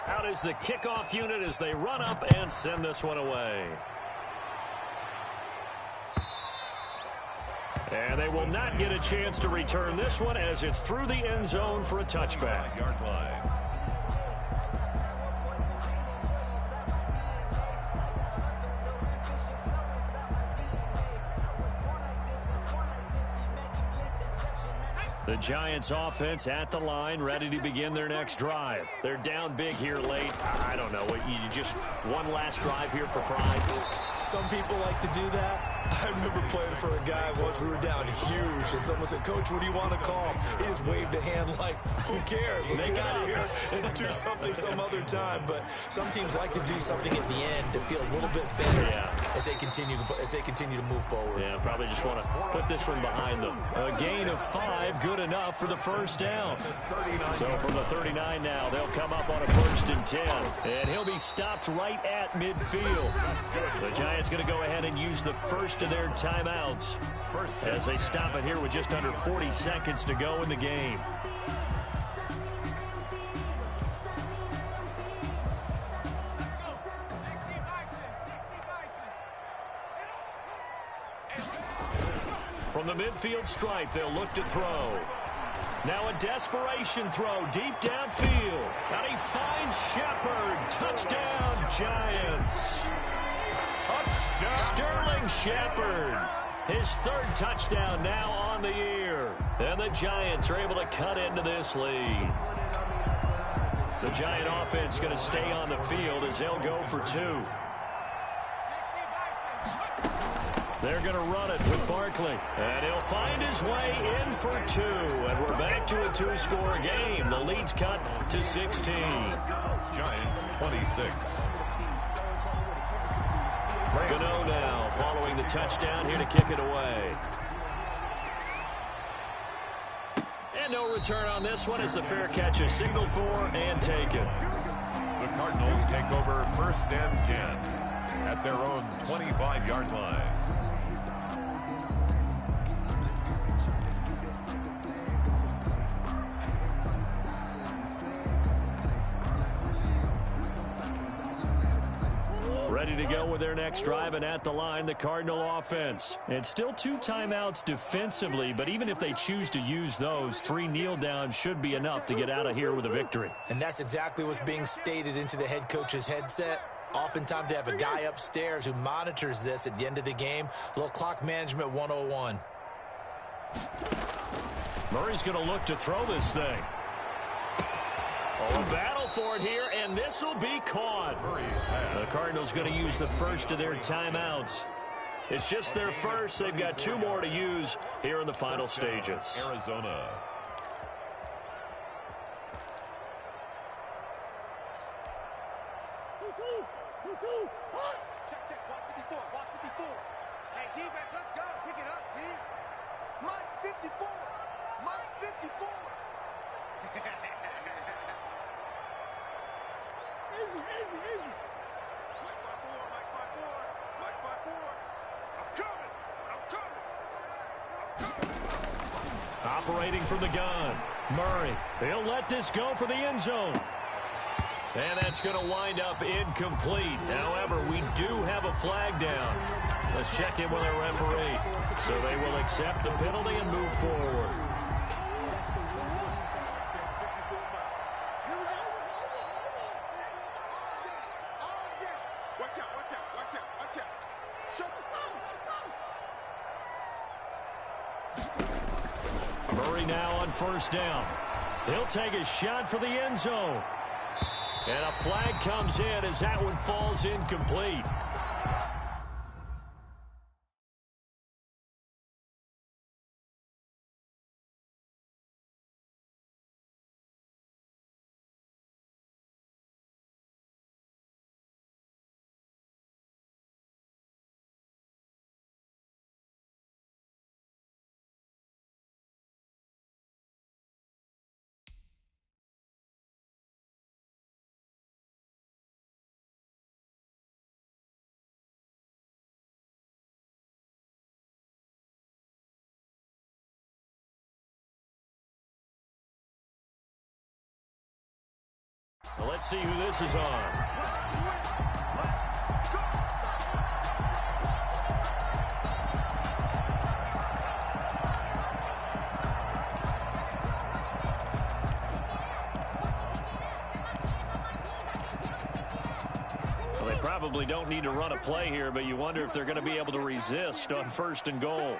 Out is the kickoff unit as they run up and send this one away. And they will not get a chance to return this one as it's through the end zone for a touchback.
Yard line.
The Giants offense at the line, ready to begin their next drive. They're down big here late. I don't know. You just one last drive here for pride.
Some people like to do that. I remember playing for a guy once. We were down huge, and someone said, "Coach, what do you want to call?" He just waved a hand like, "Who cares? Let's get out of here and do something some other time." But some teams like to do something at the end to feel a little bit better as they continue to move forward.
Yeah, probably just want to put this one behind them. A gain of 5, good enough for the first down. So from the 39 now, they'll come up on a 1st and 10. And he'll be stopped right at midfield. The Giants going to go ahead and use the first of their timeouts as they stop it here with just under 40 seconds to go in the game. From the midfield stripe, they'll look to throw. Now a desperation throw deep downfield. And he finds Shepard. Touchdown, Giants. Touchdown. Sterling Shepard. His 3rd touchdown now on the year. And the Giants are able to cut into this lead. The Giant offense going to stay on the field as they'll go for 2. They're going to run it with Barkley. And he'll find his way in for 2. And we're back to a 2-score game. The lead's cut to 16.
Giants 26.
Goodens now following the touchdown here to kick it away. And no return on this one as the fair catch is signaled for and taken.
The Cardinals take over 1st and 10 at their own 25-yard line.
Ready to go with their next drive, and at the line, the Cardinal offense. And still 2 timeouts defensively, but even if they choose to use those, 3 kneel downs should be enough to get out of here with a victory.
And that's exactly what's being stated into the head coach's headset. Oftentimes they have a guy upstairs who monitors this at the end of the game. A little clock management 101.
Murray's going to look to throw this thing. Oh, a battle for it here, and this will be caught. The Cardinals going to use the first of their timeouts. It's just their first. They've got 2 more to use here in the final stages.
Arizona.
Check, check. Watch 54. Watch 54. Hey, D-back, let's go. Pick it up, D. Mine's 54. Mine's 54. Easy, easy, easy. Watch my board, watch my board. Watch my board. I'm coming. I'm coming. I'm coming.
Operating from the gun. Murray. He'll let this go for the end zone. And that's going to wind up incomplete. However, we do have a flag down. Let's check in with our referee. So they will accept the penalty and move forward. Murray now on first down. He'll take a shot for the end zone. And a flag comes in as that one falls incomplete. Well, let's see who this is on. Well, they probably don't need to run a play here, but you wonder if they're going to be able to resist on first and goal.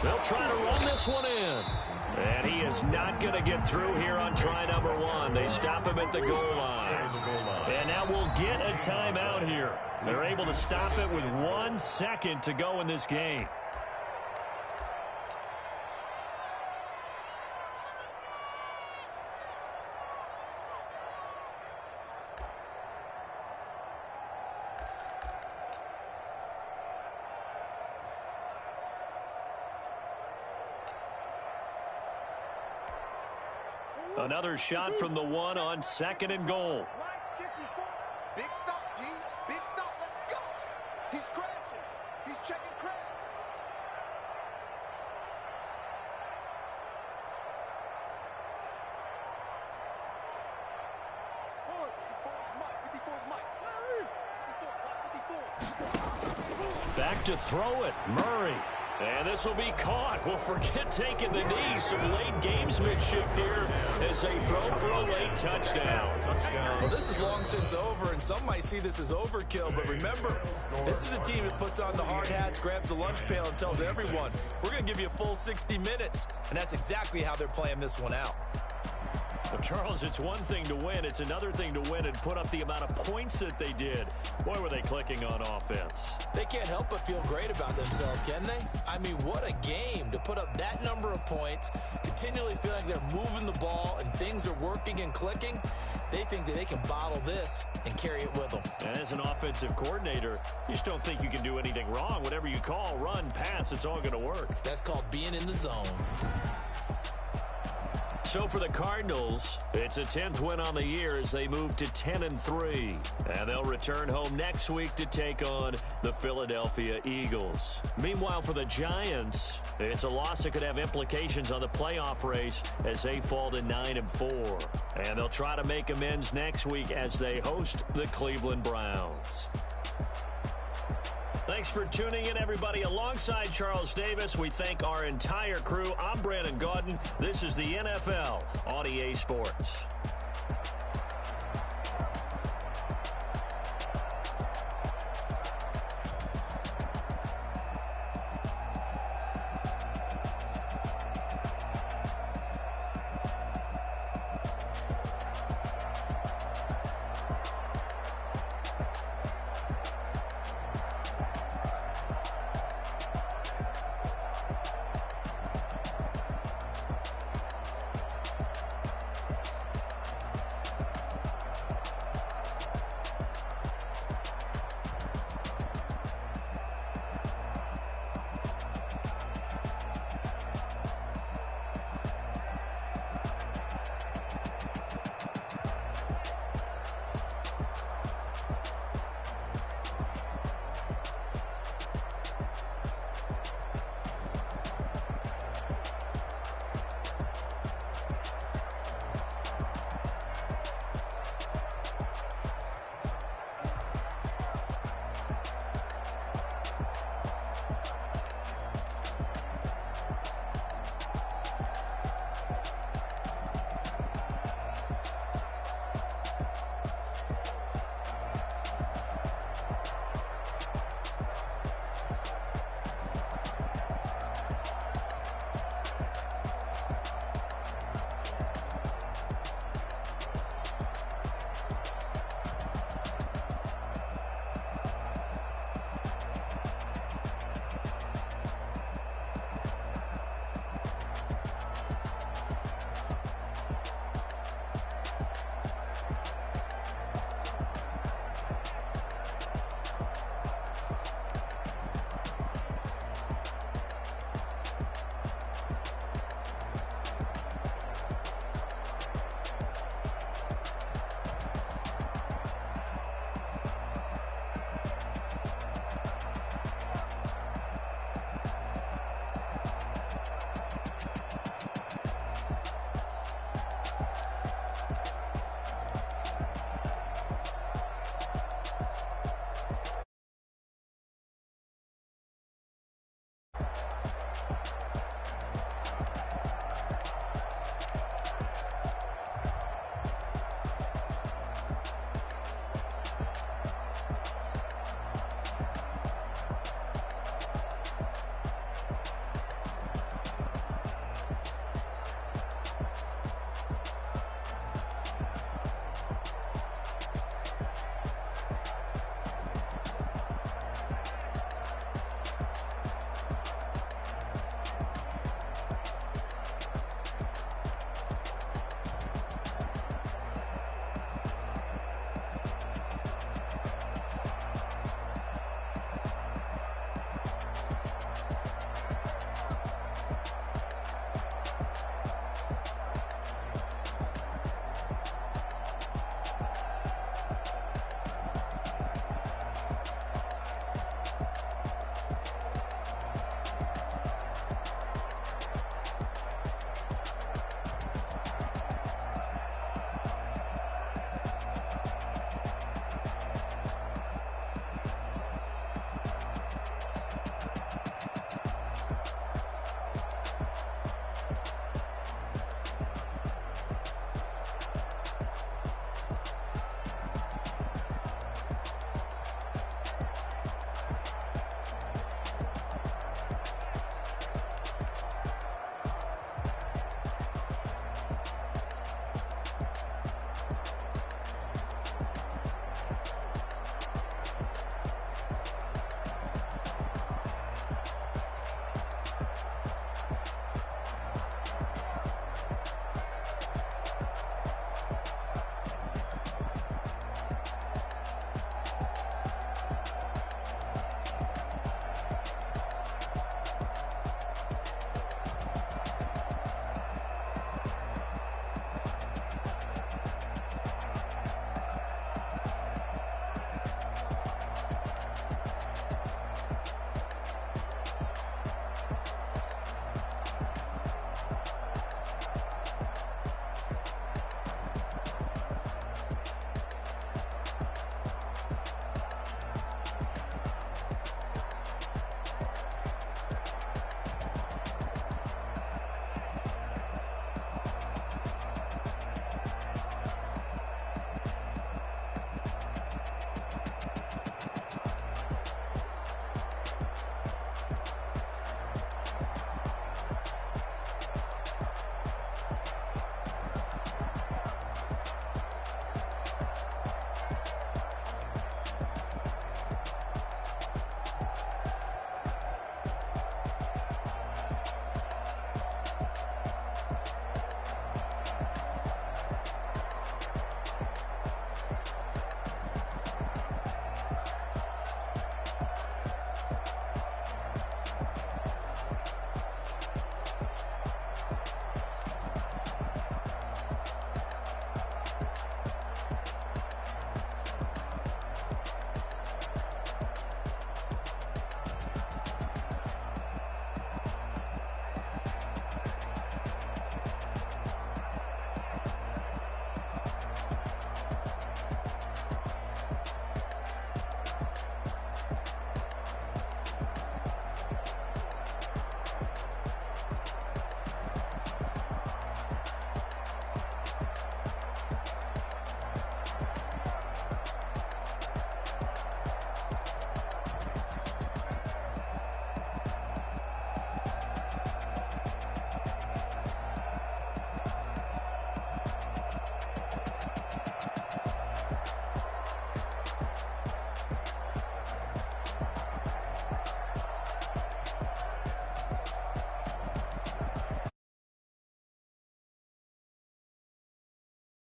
They'll try to run this one in. And he is not going to get through here on try number one. They stop him at the goal line. And now we'll get a timeout here. They're able to stop it with 1 second to go in this game. Another shot from the one on second and goal.
Big stop, D. Big stop. Let's go. He's crashing. He's checking crash. Forward. 54's Mike.
Back to throw it. Murray. And this will be caught. Well, forget taking the knee. Some late gamesmanship here as they throw for a late touchdown.
Well, this is long since over, and some might see this as overkill. But remember, this is a team that puts on the hard hats, grabs the lunch pail, and tells everyone, we're going to give you a full 60 minutes. And that's exactly how they're playing this one out.
Well, Charles, it's one thing to win. It's another thing to win and put up the amount of points that they did. Boy, were they clicking on offense.
They can't help but feel great about themselves, can they? I mean, what a game to put up that number of points, continually feel like they're moving the ball and things are working and clicking. They think that they can bottle this and carry it with them.
And as an offensive coordinator, you just don't think you can do anything wrong. Whatever you call, run, pass, it's all going to work.
That's called being in the zone.
So for the Cardinals, it's a 10th win on the year as they move to 10-3. And they'll return home next week to take on the Philadelphia Eagles. Meanwhile, for the Giants, it's a loss that could have implications on the playoff race as they fall to 9-4. And they'll try to make amends next week as they host the Cleveland Browns. Thanks for tuning in, everybody. Alongside Charles Davis, we thank our entire crew. I'm Brandon Gaudin. This is the NFL on EA Sports.